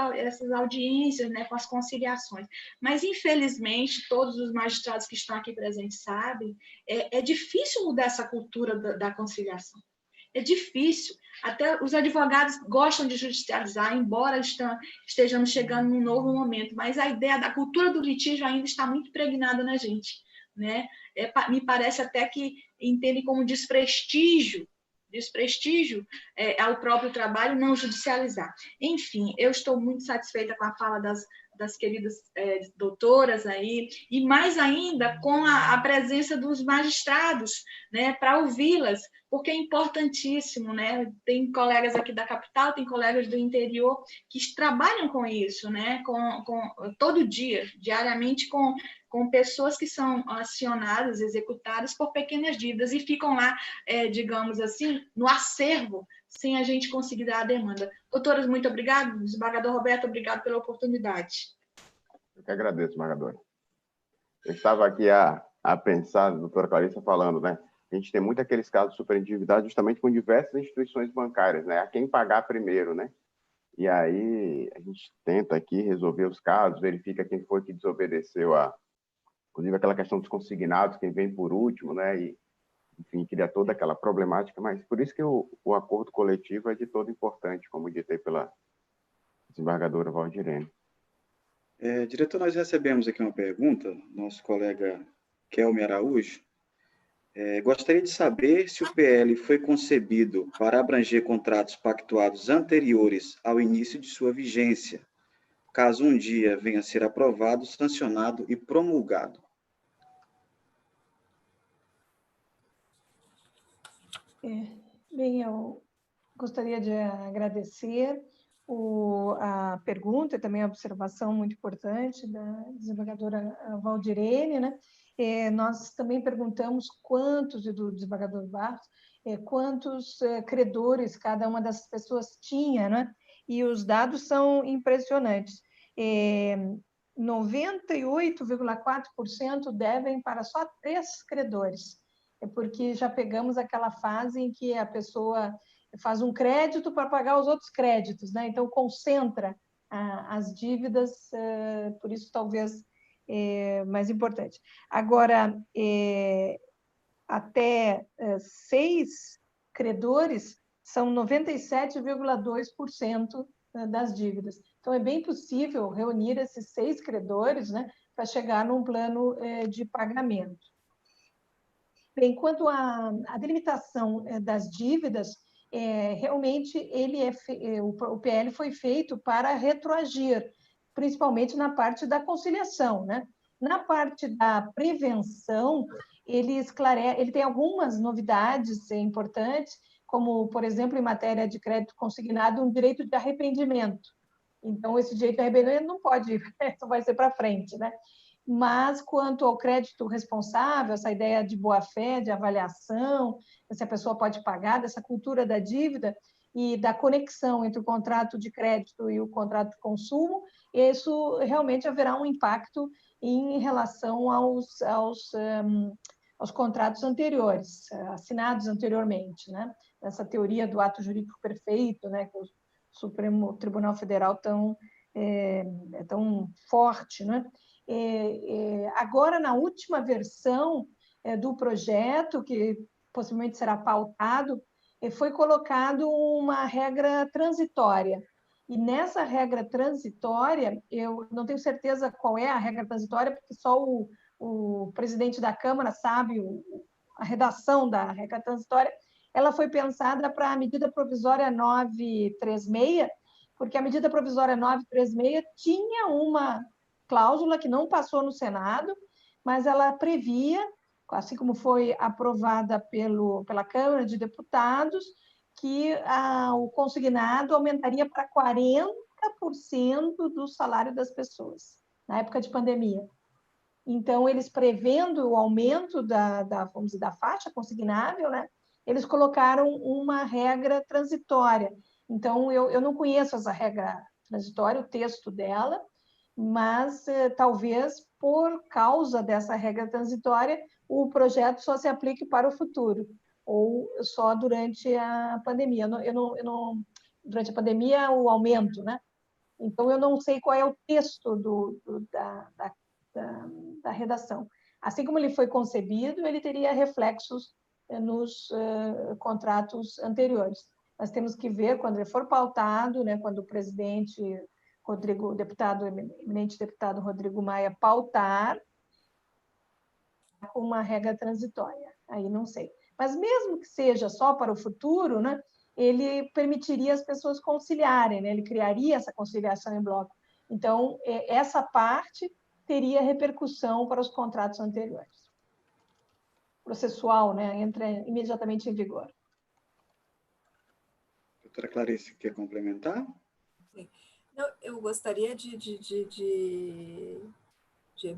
F: audiências, né, com as conciliações. Mas, infelizmente, todos os magistrados que estão aqui presentes sabem, é difícil mudar essa cultura da conciliação. É difícil. Até os advogados gostam de judicializar, embora estejamos chegando num novo momento, mas a ideia da cultura do litígio ainda está muito impregnada na gente, né? Me parece até que entendem como desprestígio ao próprio trabalho não judicializar. Enfim, eu estou muito satisfeita com a fala das queridas doutoras aí, e mais ainda com a presença dos magistrados, né, para ouvi-las, porque é importantíssimo, né? Tem colegas aqui da capital, tem colegas do interior que trabalham com isso, né? Todo dia, diariamente, com pessoas que são acionadas, executadas por pequenas dívidas e ficam lá, digamos assim, no acervo, sem a gente conseguir dar a demanda. Doutoras, muito obrigada. Desembargador Roberto, obrigado pela oportunidade.
G: Eu que agradeço, desembargadora. Eu estava aqui a pensar, a doutora Clarissa falando, né? A gente tem muito aqueles casos de superendividado justamente com diversas instituições bancárias, né? A quem pagar primeiro, né? E aí a gente tenta aqui resolver os casos, verifica quem foi que desobedeceu inclusive aquela questão dos consignados, quem vem por último, né? E, enfim, cria toda aquela problemática, mas por isso que o acordo coletivo é de todo importante, como ditei pela desembargadora Valdirene.
A: Diretor, nós recebemos aqui uma pergunta, nosso colega Kelme Araújo. Gostaria de saber se o PL foi concebido para abranger contratos pactuados anteriores ao início de sua vigência, caso um dia venha a ser aprovado, sancionado e promulgado.
C: Bem, eu gostaria de agradecer a pergunta e também a observação muito importante da desembargadora Valdirene, né? Nós também perguntamos quantos, e do desembargador Barros, quantos credores cada uma dessas pessoas tinha, né? E os dados são impressionantes. 98,4% devem para só 3 credores, porque já pegamos aquela fase em que a pessoa faz um crédito para pagar os outros créditos, né? Então, concentra as dívidas, por isso talvez mais importante. Agora, até 6 credores são 97,2% das dívidas. Então, é bem possível reunir esses 6 credores, né, para chegar num plano de pagamento. Bem, quanto à delimitação das dívidas, realmente o PL foi feito para retroagir, principalmente na parte da conciliação, né? Na parte da prevenção, ele tem algumas novidades importantes, como, por exemplo, em matéria de crédito consignado, um direito de arrependimento. Então, esse direito de arrependimento não pode, isso vai ser para frente, né? Mas, quanto ao crédito responsável, essa ideia de boa-fé, de avaliação, se a pessoa pode pagar, dessa cultura da dívida e da conexão entre o contrato de crédito e o contrato de consumo, isso realmente haverá um impacto em relação aos contratos anteriores, assinados anteriormente, né? Essa teoria do ato jurídico perfeito, né, que o Supremo Tribunal Federal é tão forte, né? Agora, na última versão do projeto, que possivelmente será pautado, foi colocado uma regra transitória. E nessa regra transitória, eu não tenho certeza qual é a regra transitória, porque só o presidente da Câmara sabe a redação da regra transitória. Ela foi pensada para a medida provisória 936, porque a medida provisória 936 tinha uma cláusula que não passou no Senado, mas ela previa, assim como foi aprovada pela Câmara de Deputados, que o consignado aumentaria para 40% do salário das pessoas, na época de pandemia. Então, eles prevendo o aumento vamos dizer, da faixa consignável, né, eles colocaram uma regra transitória, Então, eu não conheço essa regra transitória, o texto dela, mas talvez por causa dessa regra transitória, o projeto só se aplique para o futuro, ou só durante a pandemia. Durante a pandemia, o aumento, né? Então, eu não sei qual é o texto da redação. Assim como ele foi concebido, ele teria reflexos nos contratos anteriores. Nós temos que ver quando ele for pautado, né, quando o presidente eminente deputado Rodrigo Maia pautar com uma regra transitória. Aí não sei. Mas mesmo que seja só para o futuro, né, ele permitiria as pessoas conciliarem, né? Ele criaria essa conciliação em bloco. Então, essa parte teria repercussão para os contratos anteriores. Processual, né? Entra imediatamente em vigor.
A: Doutora Clarice, quer complementar?
D: Sim. Não, eu gostaria de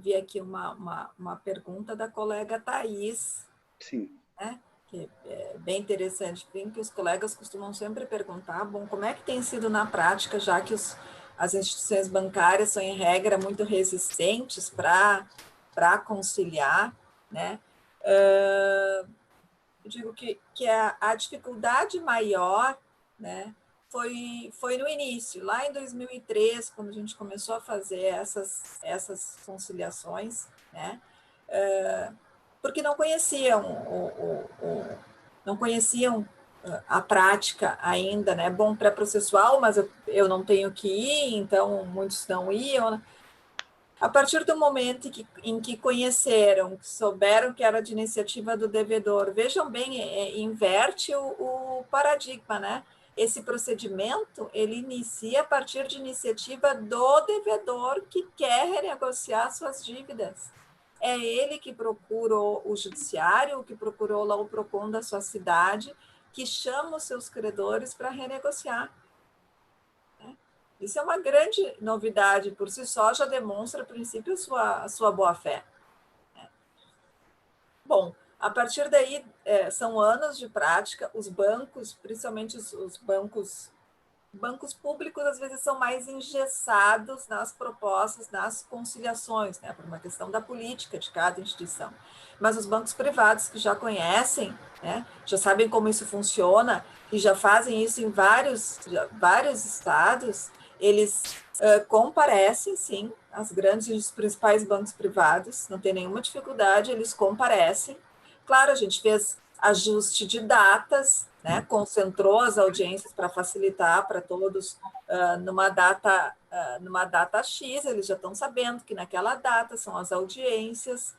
D: ver aqui uma pergunta da colega Thais.
A: Sim.
D: Né? Que é bem interessante, que os colegas costumam sempre perguntar, bom, como é que tem sido na prática, já que as instituições bancárias são, em regra, muito resistentes para conciliar, né? Eu digo que a dificuldade maior, né, foi no início, lá em 2003, quando a gente começou a fazer essas conciliações, né? Porque não conheciam a prática ainda, né? Bom, pré-processual, mas eu não tenho que ir, então muitos não iam, né? A partir do momento em que conheceram, que souberam que era de iniciativa do devedor, vejam bem, inverte o paradigma, né? Esse procedimento, ele inicia a partir de iniciativa do devedor que quer renegociar suas dívidas. É ele que procurou o judiciário, que procurou lá o PROCON da sua cidade, que chama os seus credores para renegociar. Isso é uma grande novidade, por si só já demonstra, a princípio, a sua boa-fé. Bom, a partir daí, são anos de prática, os bancos, principalmente os bancos públicos, às vezes, são mais engessados nas propostas, nas conciliações, né, por uma questão da política de cada instituição. Mas os bancos privados que já conhecem, né, já sabem como isso funciona, e já fazem isso em vários estados, eles comparecem, sim, as grandes e os principais bancos privados, não tem nenhuma dificuldade, eles comparecem. Claro, a gente fez ajuste de datas, né, concentrou as audiências para facilitar para todos numa data X, eles já estão sabendo que naquela data são as audiências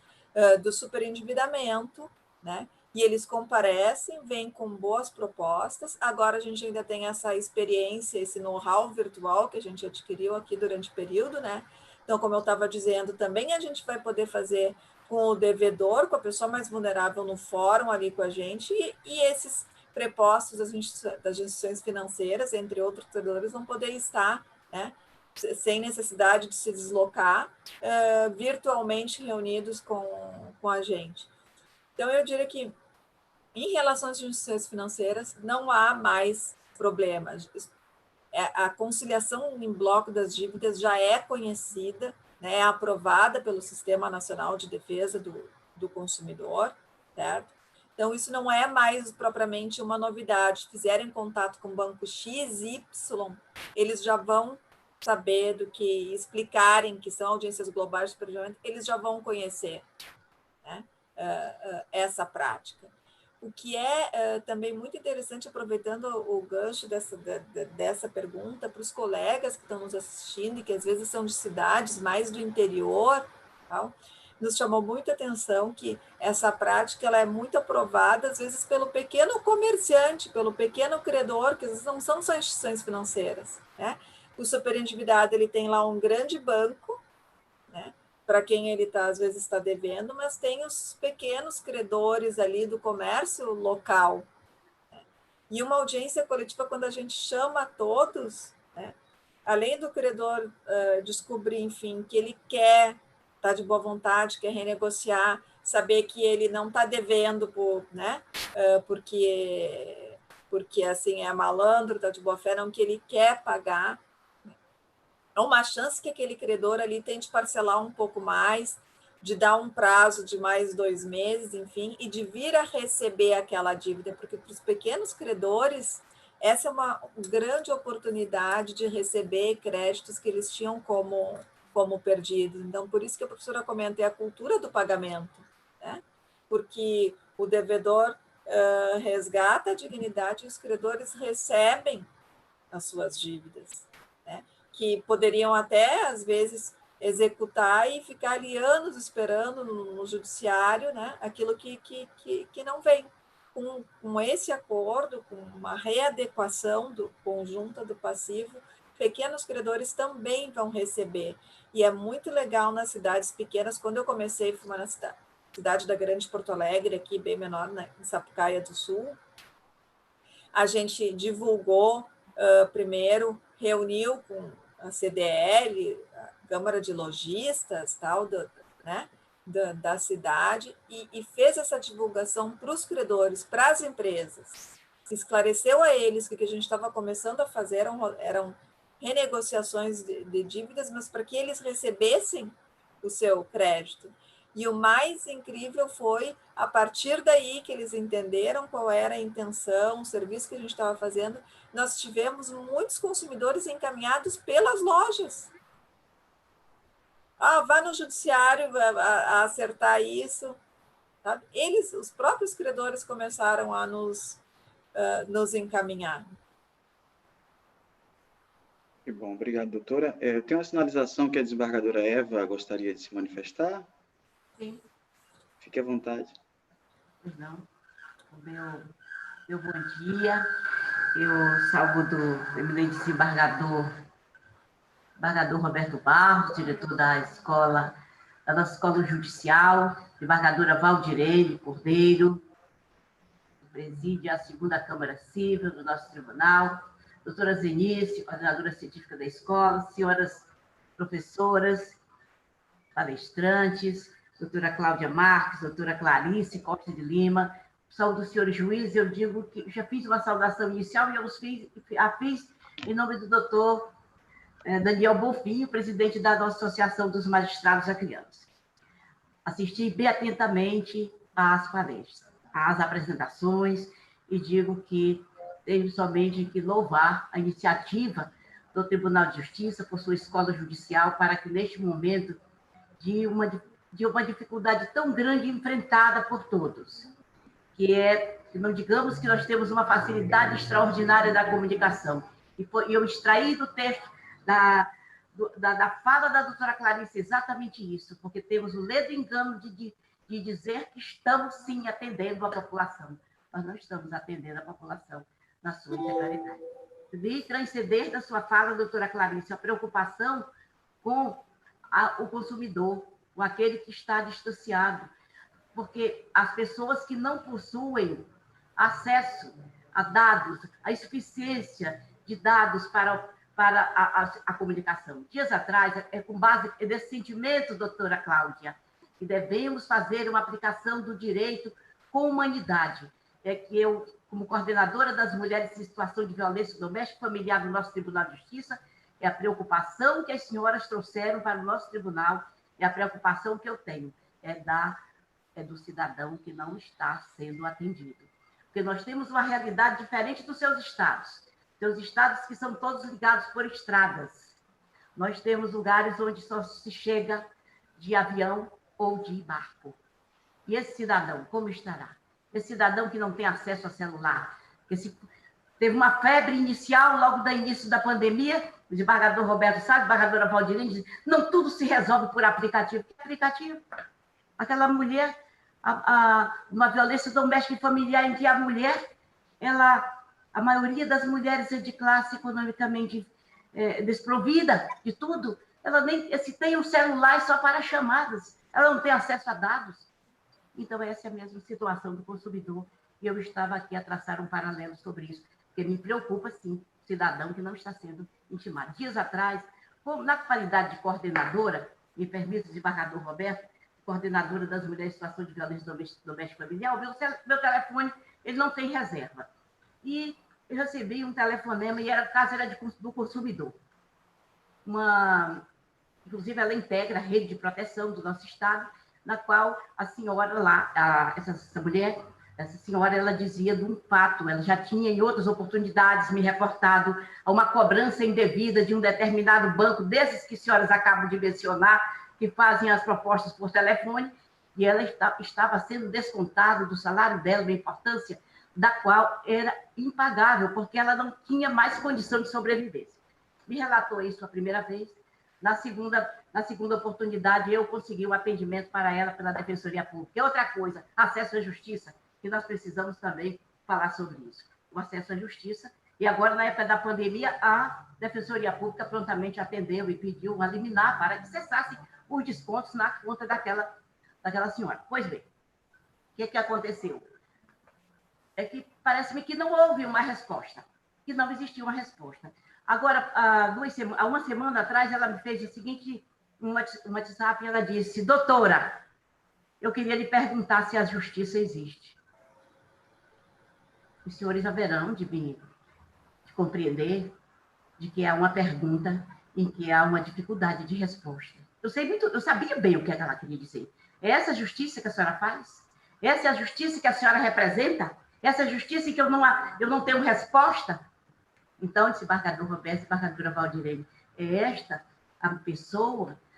D: do superendividamento, né, e eles comparecem, vêm com boas propostas. Agora a gente ainda tem essa experiência, esse know-how virtual que a gente adquiriu aqui durante o período, né? Então, como eu estava dizendo, também a gente vai poder fazer com o devedor, com a pessoa mais vulnerável no fórum ali com a gente, e esses prepostos das instituições financeiras, entre outros credores, vão poder estar, né, sem necessidade de se deslocar, virtualmente reunidos com a gente. Então, eu diria que, em relação às instituições financeiras, não há mais problemas. A conciliação em bloco das dívidas já é conhecida, né, é aprovada pelo Sistema Nacional de Defesa do Consumidor, certo? Então, isso não é mais propriamente uma novidade. Fizerem contato com o banco X, Y, eles já vão saber do que explicarem que são audiências globais de supervisionamento, eles já vão conhecer, né, essa prática. O que é também muito interessante, aproveitando o gancho dessa pergunta para os colegas que estão nos assistindo e que às vezes são de cidades mais do interior, tal, nos chamou muita atenção que essa prática ela é muito aprovada, às vezes, pelo pequeno comerciante, pelo pequeno credor, que às vezes não são só instituições financeiras, né? O superendividado, ele tem lá um grande banco, né, para quem ele às vezes está devendo, mas tem os pequenos credores ali do comércio local. Né? E uma audiência coletiva, quando a gente chama todos, né, além do credor descobrir, enfim, que ele quer estar de boa vontade, quer renegociar, saber que ele não está devendo né, porque porque assim é malandro, está de boa fé, não, que ele quer pagar. É uma chance que aquele credor ali tem de parcelar um pouco mais, de dar um prazo de mais 2 meses, enfim, e de vir a receber aquela dívida, porque para os pequenos credores, essa é uma grande oportunidade de receber créditos que eles tinham como perdidos. Então, por isso que a professora comenta, é a cultura do pagamento, né? Porque o devedor resgata a dignidade e os credores recebem as suas dívidas, né? Que poderiam até, às vezes, executar e ficar ali anos esperando no judiciário, né? Aquilo que não vem. Com esse acordo, com uma readequação conjunta do passivo, pequenos credores também vão receber. E é muito legal nas cidades pequenas. Quando eu comecei, fui na cidade da Grande Porto Alegre, aqui bem menor, né, em Sapucaia do Sul, a gente divulgou primeiro, reuniu com a CDL, a Câmara de Lojistas, tal, né, da cidade, e fez essa divulgação para os credores, para as empresas. Esclareceu a eles que o que a gente estava começando a fazer eram renegociações de dívidas, mas para que eles recebessem o seu crédito. E o mais incrível foi, a partir daí que eles entenderam qual era a intenção, o serviço que a gente estava fazendo, nós tivemos muitos consumidores encaminhados pelas lojas. Vá no judiciário a acertar isso. Sabe? Eles, os próprios credores, começaram a nos encaminhar.
A: Que bom, obrigado, doutora. Eu tenho uma sinalização que a desembargadora Eva gostaria de se manifestar.
H: Sim.
A: Fique à vontade.
H: Pois não. Meu bom dia. Eu saúdo o eminente desembargador Roberto Barros, diretor da nossa escola judicial, desembargadora Valdirene Cordeiro, que preside a 2ª Câmara Civil do nosso tribunal, doutora Zenice, coordenadora científica da escola, senhoras professoras, palestrantes, doutora Cláudia Marques, doutora Clarice Costa de Lima, saúdo dos senhores juízes. Eu digo que já fiz uma saudação inicial e eu a fiz em nome do doutor Daniel Bonfim, presidente da nossa Associação dos Magistrados Acreanos. Assisti bem atentamente às palestras, às apresentações, e digo que tenho somente que louvar a iniciativa do Tribunal de Justiça por sua escola judicial para que, neste momento de uma dificuldade tão grande enfrentada por todos, que não digamos que nós temos uma facilidade extraordinária da comunicação. E eu extraí do texto da fala da doutora Clarice exatamente isso, porque temos o ledo engano de dizer que estamos, sim, atendendo a população. Nós não estamos atendendo a população na sua integralidade. Vi transcender da sua fala, doutora Clarice, a preocupação com o consumidor, com aquele que está distanciado, porque as pessoas que não possuem acesso a dados, a insuficiência de dados para a comunicação. Dias atrás, com base nesse sentimento, doutora Cláudia, que devemos fazer uma aplicação do direito com humanidade. É que eu, como coordenadora das mulheres em situação de violência doméstica e familiar do nosso Tribunal de Justiça, é a preocupação que as senhoras trouxeram para o nosso tribunal, é a preocupação que eu tenho, é do cidadão que não está sendo atendido. Porque nós temos uma realidade diferente dos seus estados que são todos ligados por estradas. Nós temos lugares onde só se chega de avião ou de barco. E esse cidadão, como estará? Esse cidadão que não tem acesso a celular, teve uma febre inicial, logo do início da pandemia, o desembargador Roberto sabe, a desembargadora Valdirene diz, não tudo se resolve por aplicativo. Que aplicativo? Aquela mulher, uma violência doméstica e familiar em que a mulher, a maioria das mulheres é de classe economicamente desprovida de tudo, ela nem se tem um celular só para chamadas, ela não tem acesso a dados. Então, essa é a mesma situação do consumidor, e eu estava aqui a traçar um paralelo sobre isso, porque me preocupa, sim, o cidadão que não está sendo intimado. Dias atrás, na qualidade de coordenadora, me permite, desembargador Roberto, coordenadora das mulheres em situação de violência doméstica e familiar, o meu telefone ele não tem reserva. E eu recebi um telefonema, e o caso era do consumidor. Inclusive, ela integra a rede de proteção do nosso estado, na qual a senhora lá, essa mulher, essa senhora, ela dizia de um fato, ela já tinha em outras oportunidades me reportado a uma cobrança indevida de um determinado banco, desses que as senhoras acabam de mencionar, que fazem as propostas por telefone, e ela estava sendo descontada do salário dela, uma importância da qual era impagável, porque ela não tinha mais condição de sobrevivência. Me relatou isso a primeira vez. Na segunda oportunidade, eu consegui o atendimento para ela pela Defensoria Pública. E outra coisa, acesso à justiça, que nós precisamos também falar sobre isso. O acesso à justiça. E agora, na época da pandemia, a Defensoria Pública prontamente atendeu e pediu uma liminar para que cessasse os descontos na conta daquela senhora. Pois bem, o que aconteceu? É que parece-me que não houve uma resposta, que não existiu uma resposta. Agora, há uma semana atrás, ela me fez o seguinte, um WhatsApp, e ela disse: doutora, eu queria lhe perguntar se a justiça existe. Os senhores haverão de compreender de que há uma pergunta em que há uma dificuldade de resposta. Eu sabia bem o que ela queria dizer. É essa justiça que a senhora faz? Essa é a justiça que a senhora representa? Essa justiça em que eu não tenho resposta? Então, desembargador Roberto e desembargadora Valdirene,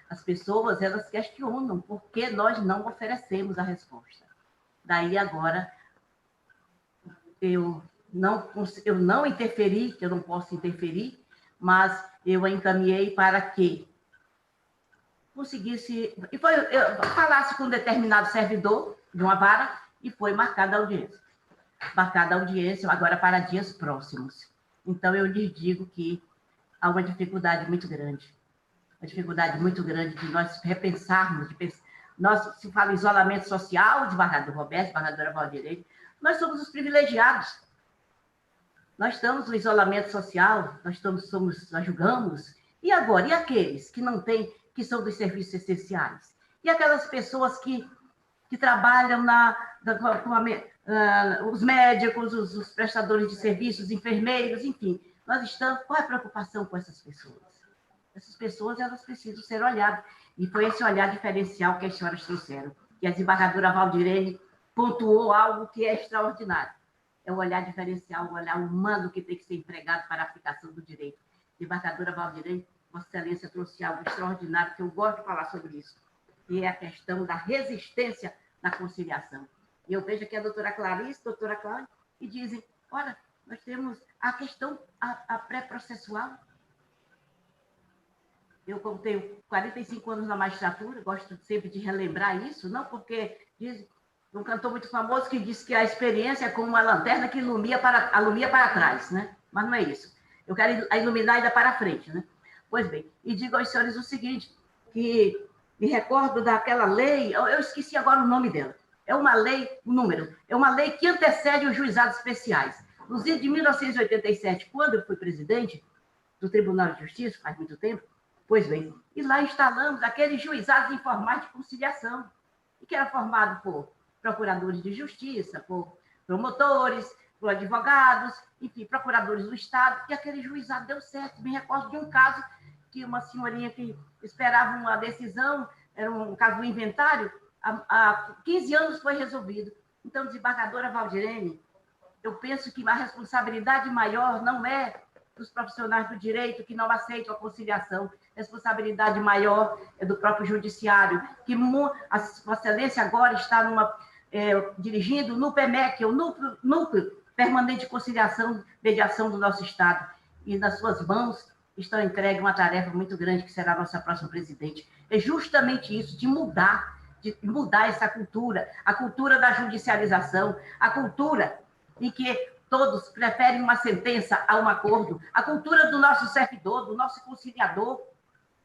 H: as pessoas, elas questionam por que nós não oferecemos a resposta. Daí, agora, eu não interferi, que eu não posso interferir, mas eu a encaminhei para que conseguisse, falasse com um determinado servidor de uma vara, e foi marcada a audiência. Marcada a audiência agora para dias próximos. Então, eu lhes digo que há uma dificuldade muito grande de nós repensarmos, se fala em isolamento social, desembargador Roberto, desembargadora Valdirene, nós somos os privilegiados. Nós estamos no isolamento social, nós julgamos. E agora? E aqueles que não têm, que são dos serviços essenciais? E aquelas pessoas que trabalham os médicos, os prestadores de serviços, os enfermeiros, enfim. Qual é a preocupação com essas pessoas? Essas pessoas, elas precisam ser olhadas. E foi esse olhar diferencial que as senhoras trouxeram. E a desembargadora Valdirene pontuou algo que é extraordinário. É o olhar diferencial, o olhar humano que tem que ser empregado para a aplicação do direito. Desembargadora Valdirene, Vossa Excelência trouxe algo extraordinário, que eu gosto de falar sobre isso, que é a questão da resistência na conciliação. E eu vejo aqui a doutora Clarice, a doutora Cláudia, e dizem, olha, nós temos a questão, a pré-processual. Eu, como tenho 45 anos na magistratura, gosto sempre de relembrar isso, não porque diz um cantor muito famoso que diz que a experiência é como uma lanterna que alumia para trás, né? Mas não é isso. Eu quero iluminar ainda para frente, né? Pois bem, e digo aos senhores o seguinte, que me recordo daquela lei, eu esqueci agora o nome dela, é uma lei, o número, é uma lei que antecede os juizados especiais. Inclusive, de 1987, quando eu fui presidente do Tribunal de Justiça, faz muito tempo, pois bem, e lá instalamos aqueles juizados informais de conciliação, que era formado por procuradores de justiça, por promotores, por advogados, enfim, procuradores do Estado, e aquele juizado deu certo. Me recordo de um caso que uma senhorinha que esperava uma decisão, era um caso do inventário, há 15 anos foi resolvido. Então, desembargadora Valdirene, eu penso que a responsabilidade maior não é dos profissionais do direito que não aceitam a conciliação. A responsabilidade maior é do próprio judiciário, que a Vossa Excelência agora está dirigindo no PEMEC, o Núcleo Permanente de Conciliação e Mediação do nosso Estado. E nas suas mãos estão entregue uma tarefa muito grande, que será a nossa próxima presidente. É justamente isso, de mudar essa cultura, a cultura da judicialização, a cultura em que todos preferem uma sentença a um acordo, a cultura do nosso servidor, do nosso conciliador,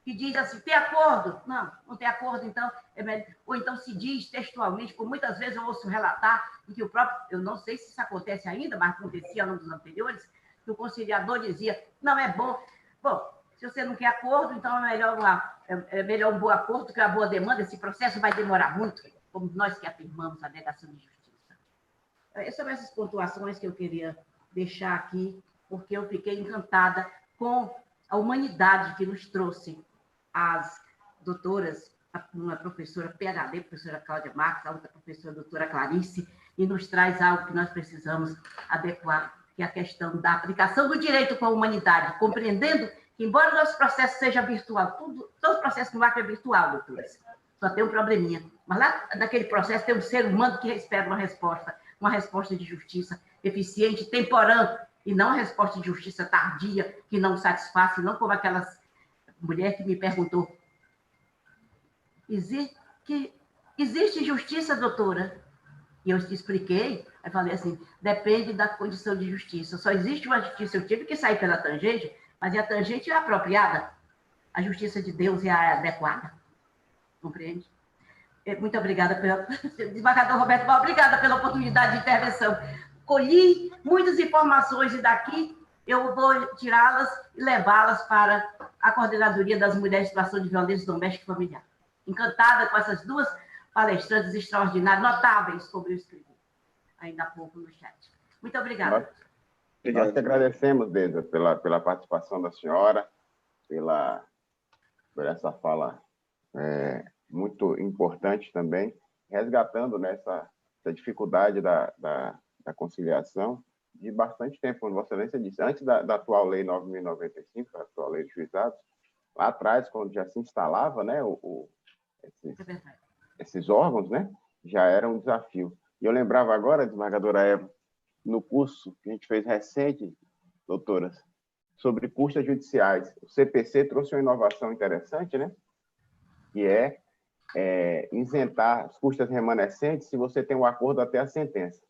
H: que diz assim, tem acordo? Não tem acordo, então, ou então se diz textualmente, como muitas vezes eu ouço relatar, em que o próprio, eu não sei se isso acontece ainda, mas acontecia nos anteriores, que o conciliador dizia, não é bom, se você não quer acordo, então é melhor um bom acordo que uma boa demanda, esse processo vai demorar muito, como nós que afirmamos a negação de justiça. São essas pontuações que eu queria deixar aqui, porque eu fiquei encantada com a humanidade que nos trouxe as doutoras, uma professora PhD, professora Cláudia Marques, a outra professora, a doutora Clarice, e nos traz algo que nós precisamos adequar, que é a questão da aplicação do direito com a humanidade, compreendendo que, embora o nosso processo seja virtual, todo processo no ar é virtual, doutoras, só tem um probleminha, mas lá naquele processo tem um ser humano que espera uma resposta de justiça eficiente, temporânea, e não a resposta de justiça tardia, que não satisfaz, não como aquelas mulher que me perguntou, existe justiça, doutora? E eu te expliquei, aí falei assim, depende da condição de justiça. Só existe uma justiça, eu tive que sair pela tangente, mas a tangente é apropriada. A justiça de Deus é a adequada. Compreende? Muito obrigada desembargador Roberto, obrigada pela oportunidade de intervenção. Colhi muitas informações e daqui eu vou tirá-las e levá-las para a Coordenadoria das Mulheres em Situação de Violência Doméstica e Familiar. Encantada com essas duas palestrantes extraordinárias, notáveis, como eu escrevi ainda há pouco no chat. Muito obrigada.
G: Nós que agradecemos, Deisa, pela participação da senhora, por essa fala muito importante também, resgatando nessa dificuldade da conciliação de bastante tempo, como Vossa Excelência disse, antes da atual Lei 9.095, a atual Lei de Juizados, lá atrás, quando já se instalava, né, esses órgãos, né, já era um desafio. E eu lembrava agora, desembargadora Eva, no curso que a gente fez recente, doutoras, sobre custas judiciais. O CPC trouxe uma inovação interessante, né, que é isentar as custas remanescentes se você tem um acordo até a sentença.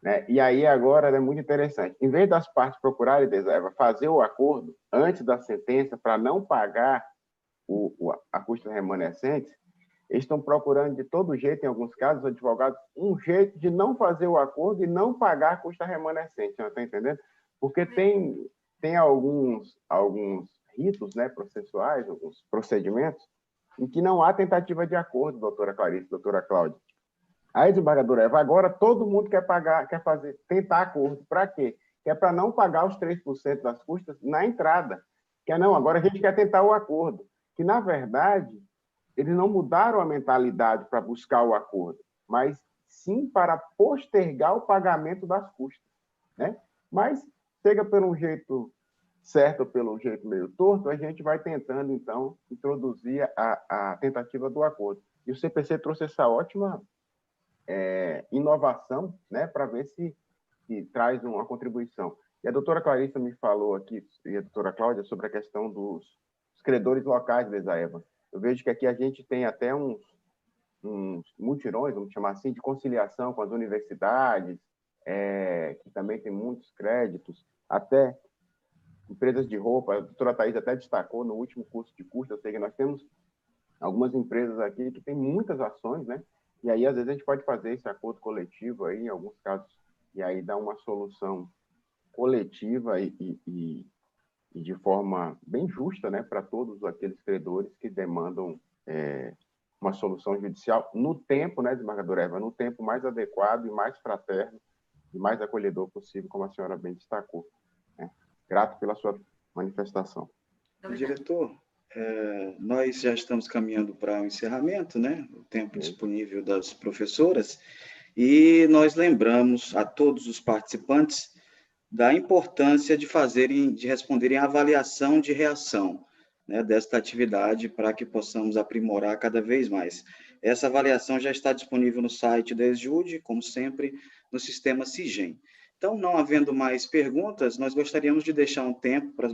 G: Né? E aí agora é muito interessante. Em vez das partes procurarem, Eva, fazer o acordo antes da sentença para não pagar a custas remanescentes, eles estão procurando de todo jeito, em alguns casos, os advogados, um jeito de não fazer o acordo e não pagar a custa remanescente. Não está entendendo? Porque tem alguns ritos, né, processuais, alguns procedimentos, em que não há tentativa de acordo, doutora Clarice, doutora Cláudia. Aí, desembargadora Eva, agora todo mundo quer tentar acordo. Para quê? Que é para não pagar os 3% das custas na entrada. Que não, agora a gente quer tentar o acordo. Que, na verdade, eles não mudaram a mentalidade para buscar o acordo, mas sim para postergar o pagamento das custas. Né? Mas, seja pelo jeito certo ou pelo jeito meio torto, a gente vai tentando, então, introduzir a tentativa do acordo. E o CPC trouxe essa ótima inovação, né, para ver se traz uma contribuição. E a doutora Clarissa me falou aqui, e a doutora Cláudia, sobre a questão dos credores locais, Eva. Eu vejo que aqui a gente tem até uns mutirões, vamos chamar assim, de conciliação com as universidades, que também tem muitos créditos, até empresas de roupa. A doutora Thaís até destacou no último curso de custo, eu sei que nós temos algumas empresas aqui que têm muitas ações, né? E aí, às vezes, a gente pode fazer esse acordo coletivo aí, em alguns casos, e aí dar uma solução coletiva e de forma bem justa, né, para todos aqueles credores que demandam uma solução judicial no tempo, né, desembargadora Eva, no tempo mais adequado e mais fraterno e mais acolhedor possível, como a senhora bem destacou. Né? Grato pela sua manifestação.
A: Diretor, nós já estamos caminhando para o encerramento, né? O tempo disponível das professoras, e nós lembramos a todos os participantes da importância de responderem à avaliação de reação, né, desta atividade para que possamos aprimorar cada vez mais. Essa avaliação já está disponível no site da ESJUD, como sempre, no sistema CIGEM. Então, não havendo mais perguntas, nós gostaríamos de deixar um tempo para a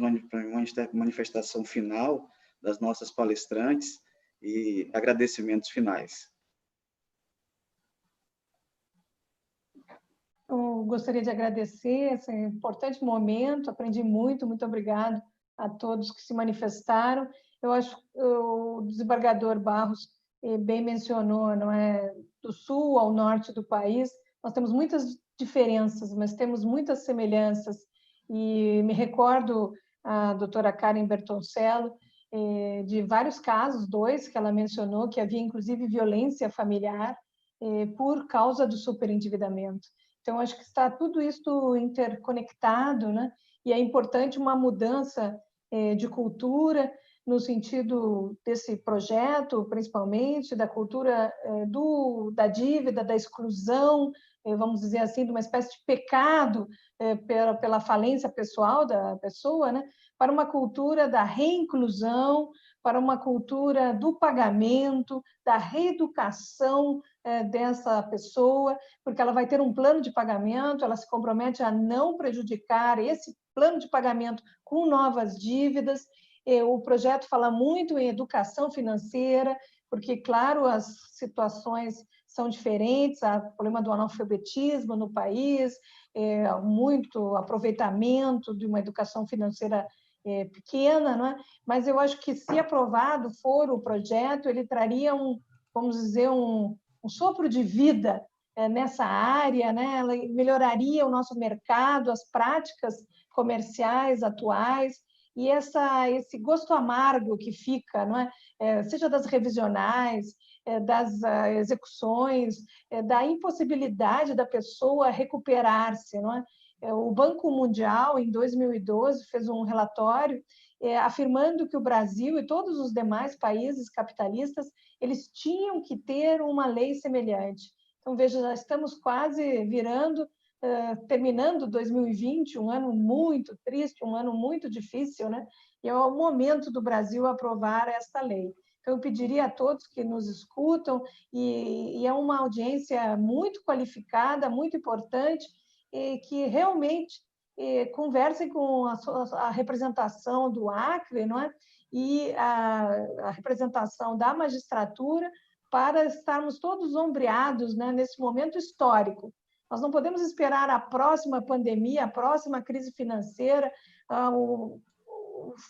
A: manifestação final das nossas palestrantes e agradecimentos finais.
C: Eu gostaria de agradecer esse importante momento, aprendi muito obrigado a todos que se manifestaram. Eu acho que o desembargador Barros bem mencionou, não é, do sul ao norte do país, nós temos muitas diferenças, mas temos muitas semelhanças, e me recordo a doutora Karen Bertoncello, de vários casos, 2 que ela mencionou, que havia inclusive violência familiar por causa do superendividamento. Então, acho que está tudo isso interconectado, né? E é importante uma mudança de cultura, no sentido desse projeto, principalmente, da cultura da dívida, da exclusão, vamos dizer assim, de uma espécie de pecado pela falência pessoal da pessoa, né? Para uma cultura da reinclusão, para uma cultura do pagamento, da reeducação dessa pessoa, porque ela vai ter um plano de pagamento, ela se compromete a não prejudicar esse plano de pagamento com novas dívidas. O projeto fala muito em educação financeira, porque, claro, as situações são diferentes, há problema do analfabetismo no país, muito aproveitamento de uma educação financeira pequena, não é? Mas eu acho que, se aprovado for o projeto, ele traria vamos dizer, um sopro de vida nessa área, né? Ela melhoraria o nosso mercado, as práticas comerciais atuais, e esse gosto amargo que fica, não é? Seja das revisionais, das execuções, da impossibilidade da pessoa recuperar-se, não é? O Banco Mundial, em 2012, fez um relatório afirmando que o Brasil e todos os demais países capitalistas, eles tinham que ter uma lei semelhante. Então, veja, já estamos quase terminando 2020, um ano muito triste, um ano muito difícil, né? E é o momento do Brasil aprovar esta lei. Então, eu pediria a todos que nos escutam, e é uma audiência muito qualificada, muito importante, que realmente conversem com a representação do Acre, não é? E a representação da magistratura, para estarmos todos ombreados, né, nesse momento histórico. Nós não podemos esperar a próxima pandemia, a próxima crise financeira, o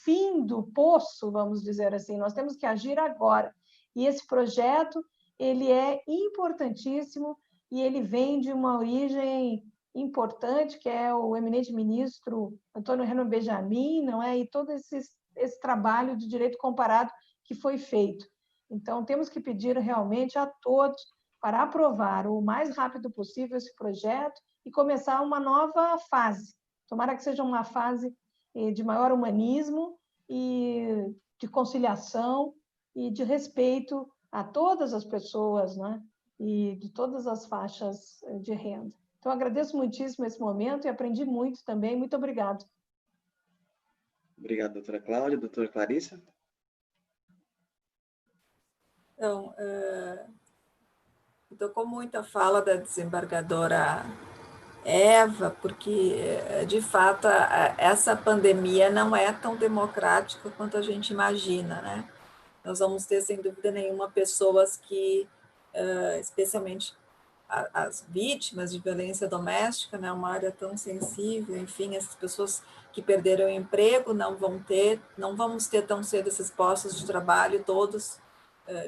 C: fim do poço, vamos dizer assim. Nós temos que agir agora. E esse projeto, ele é importantíssimo, e ele vem de uma origem importante, que é o eminente ministro Antônio Renan Benjamin, não é? E todo esse trabalho de direito comparado que foi feito. Então, temos que pedir realmente a todos para aprovar o mais rápido possível esse projeto e começar uma nova fase. Tomara que seja uma fase de maior humanismo e de conciliação e de respeito a todas as pessoas, né? E de todas as faixas de renda. Então, agradeço muitíssimo esse momento e aprendi muito também. Muito obrigado.
A: Obrigado, doutora Cláudia. Doutora Clarissa?
D: Então, tocou muito a fala da desembargadora Eva, porque, de fato, essa pandemia não é tão democrática quanto a gente imagina, né? Nós vamos ter, sem dúvida nenhuma, pessoas que, especialmente as vítimas de violência doméstica, né, uma área tão sensível, enfim, essas pessoas que perderam o emprego não vamos ter tão cedo esses postos de trabalho todos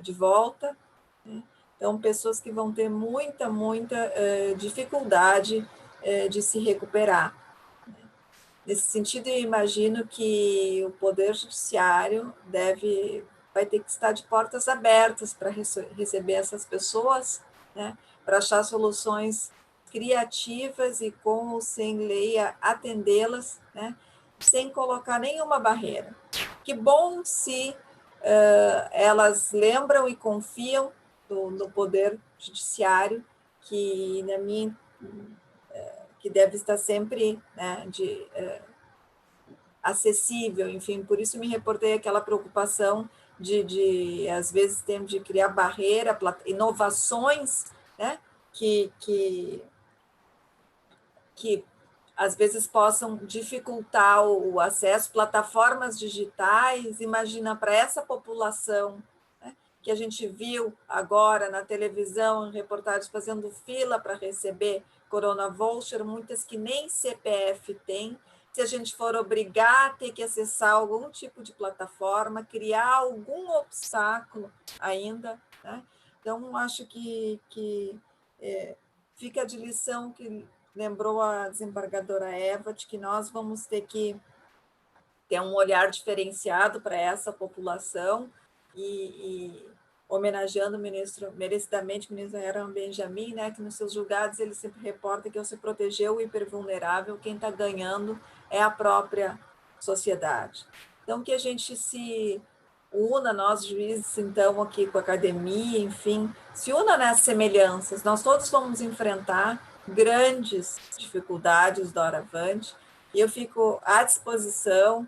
D: de volta, né? Então, pessoas que vão ter muita dificuldade de se recuperar. Nesse sentido, eu imagino que o Poder Judiciário vai ter que estar de portas abertas para receber essas pessoas, né, para achar soluções criativas e, com ou sem lei, atendê-las, né, sem colocar nenhuma barreira. Que bom se elas lembram e confiam no Poder Judiciário, que, que deve estar sempre, né, acessível, enfim, por isso me reportei aquela preocupação de às vezes, temos de criar barreira, inovações, né, que às vezes possam dificultar o acesso, plataformas digitais. Imagina, para essa população, né, que a gente viu agora na televisão, em reportagens, fazendo fila para receber Corona Voucher, muitas que nem CPF têm. Se a gente for obrigar a ter que acessar algum tipo de plataforma, criar algum obstáculo ainda, né? Então, acho que fica de lição que lembrou a desembargadora Eva, de que nós vamos ter que ter um olhar diferenciado para essa população e homenageando o ministro, merecidamente, o ministro Aaron Benjamin, né, que nos seus julgados ele sempre reporta que ao se proteger o hipervulnerável, quem está ganhando é a própria sociedade. Então, que a gente se una, nós juízes, então, aqui com a academia, enfim, se una nessas semelhanças. Nós todos vamos enfrentar grandes dificuldades doravante, e eu fico à disposição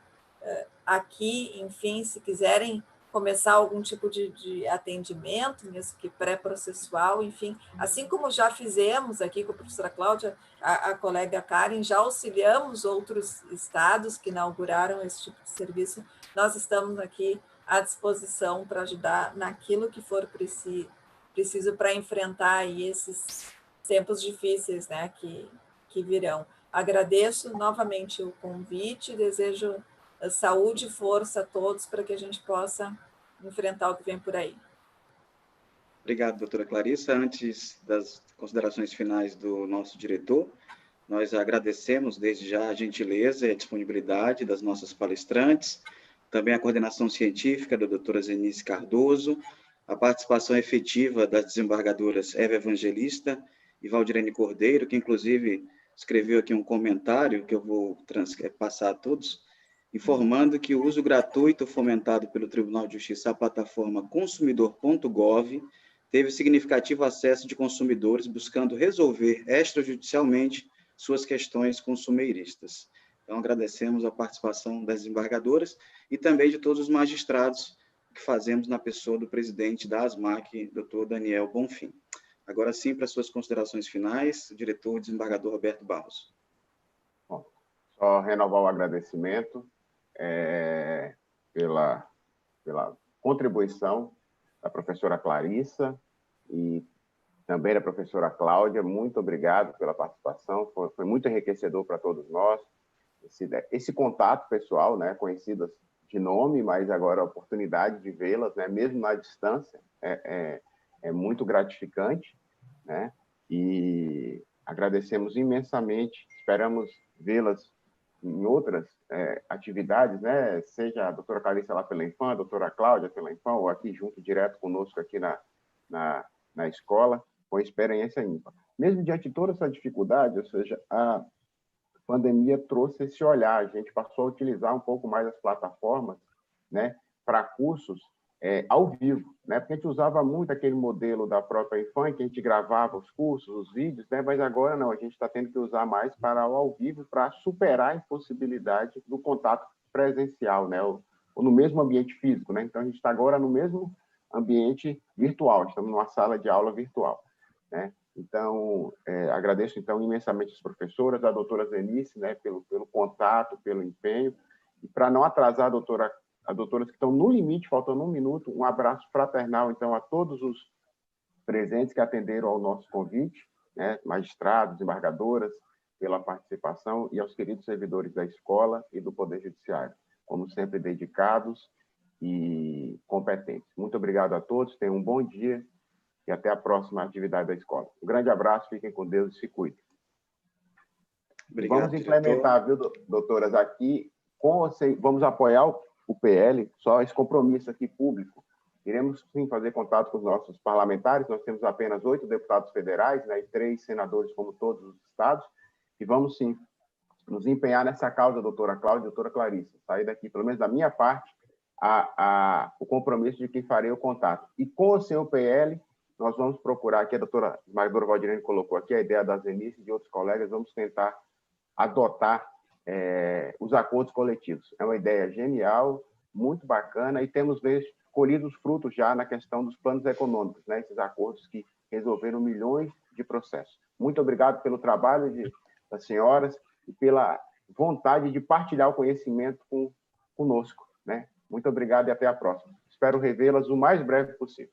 D: aqui, enfim, se quiserem começar algum tipo de atendimento, mesmo que pré-processual, enfim, assim como já fizemos aqui com a professora Cláudia, a colega Karen, já auxiliamos outros estados que inauguraram esse tipo de serviço, nós estamos aqui à disposição para ajudar naquilo que for preciso para enfrentar aí esses tempos difíceis, né, que virão. Agradeço novamente o convite, desejo saúde e força a todos para que a gente possa enfrentar o que vem por aí.
A: Obrigado, doutora Clarissa. Antes das considerações finais do nosso diretor, nós agradecemos desde já a gentileza e a disponibilidade das nossas palestrantes, também a coordenação científica da doutora Zenice Cardoso, a participação efetiva das desembargadoras Eva Evangelista e Valdirene Cordeiro, que inclusive escreveu aqui um comentário que eu vou passar a todos, informando que o uso gratuito fomentado pelo Tribunal de Justiça à plataforma consumidor.gov teve significativo acesso de consumidores buscando resolver extrajudicialmente suas questões consumeiristas. Então, agradecemos a participação das desembargadoras e também de todos os magistrados que fazemos na pessoa do presidente da ASMAC, doutor Daniel Bonfim. Agora sim, para suas considerações finais, o diretor desembargador Roberto Barros.
G: Bom, só renovar o agradecimento pela contribuição da professora Clarissa e também da professora Cláudia. Muito obrigado pela participação, foi muito enriquecedor para todos nós. Esse contato pessoal, né, conhecidas de nome, mas agora a oportunidade de vê-las, né, mesmo na distância, é muito gratificante, né? E agradecemos imensamente, esperamos vê-las em outras atividades, né? Seja a doutora Clarissa lá pela Infam, a doutora Cláudia pela Infam, ou aqui junto, direto conosco aqui na escola, com experiência ímpar. Mesmo diante de toda essa dificuldade, ou seja, a pandemia trouxe esse olhar, a gente passou a utilizar um pouco mais as plataformas, né, para cursos ao vivo, né? Porque a gente usava muito aquele modelo da própria Infam, que a gente gravava os cursos, os vídeos, né? Mas agora não, a gente está tendo que usar mais para o ao vivo para superar a impossibilidade do contato presencial, né? Ou no mesmo ambiente físico, né? Então a gente está agora no mesmo ambiente virtual, estamos numa sala de aula virtual, né? Então, agradeço então imensamente as professoras, a doutora Zenice, né, pelo contato, pelo empenho, e para não atrasar as doutoras que estão no limite, faltando 1 minuto, um abraço fraternal, então, a todos os presentes que atenderam ao nosso convite, né, magistrados, desembargadoras, pela participação, e aos queridos servidores da escola e do Poder Judiciário, como sempre dedicados e competentes. Muito obrigado a todos, tenham um bom dia e até a próxima atividade da escola. Um grande abraço, fiquem com Deus e se cuidem.
A: Obrigado,
G: vamos implementar,
A: diretor.
G: Viu, doutoras, aqui, vamos apoiar o PL, só esse compromisso aqui público. Iremos, sim, fazer contato com os nossos parlamentares, nós temos apenas 8 deputados federais, né, e 3 senadores, como todos os estados, e vamos, sim, nos empenhar nessa causa, doutora Cláudia e doutora Clarissa. Sair daqui, pelo menos da minha parte, o compromisso de que farei o contato. E com o seu PL, nós vamos procurar, aqui a doutora Margarida Valdirene colocou aqui a ideia da Zenice e de outros colegas, vamos tentar adotar os acordos coletivos. É uma ideia genial, muito bacana, e temos colhido os frutos já na questão dos planos econômicos, né? Esses acordos que resolveram milhões de processos. Muito obrigado pelo trabalho das senhoras e pela vontade de partilhar o conhecimento conosco, né? Muito obrigado e até a próxima. Espero revê-las o mais breve possível.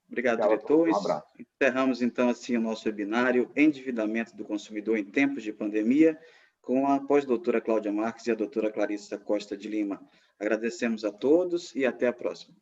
A: Obrigado, diretor. Um abraço. Encerramos, então, assim, o nosso webinário Endividamento do Consumidor em Tempos de Pandemia, com a pós-doutora Cláudia Marques e a doutora Clarissa Costa de Lima. Agradecemos a todos e até a próxima.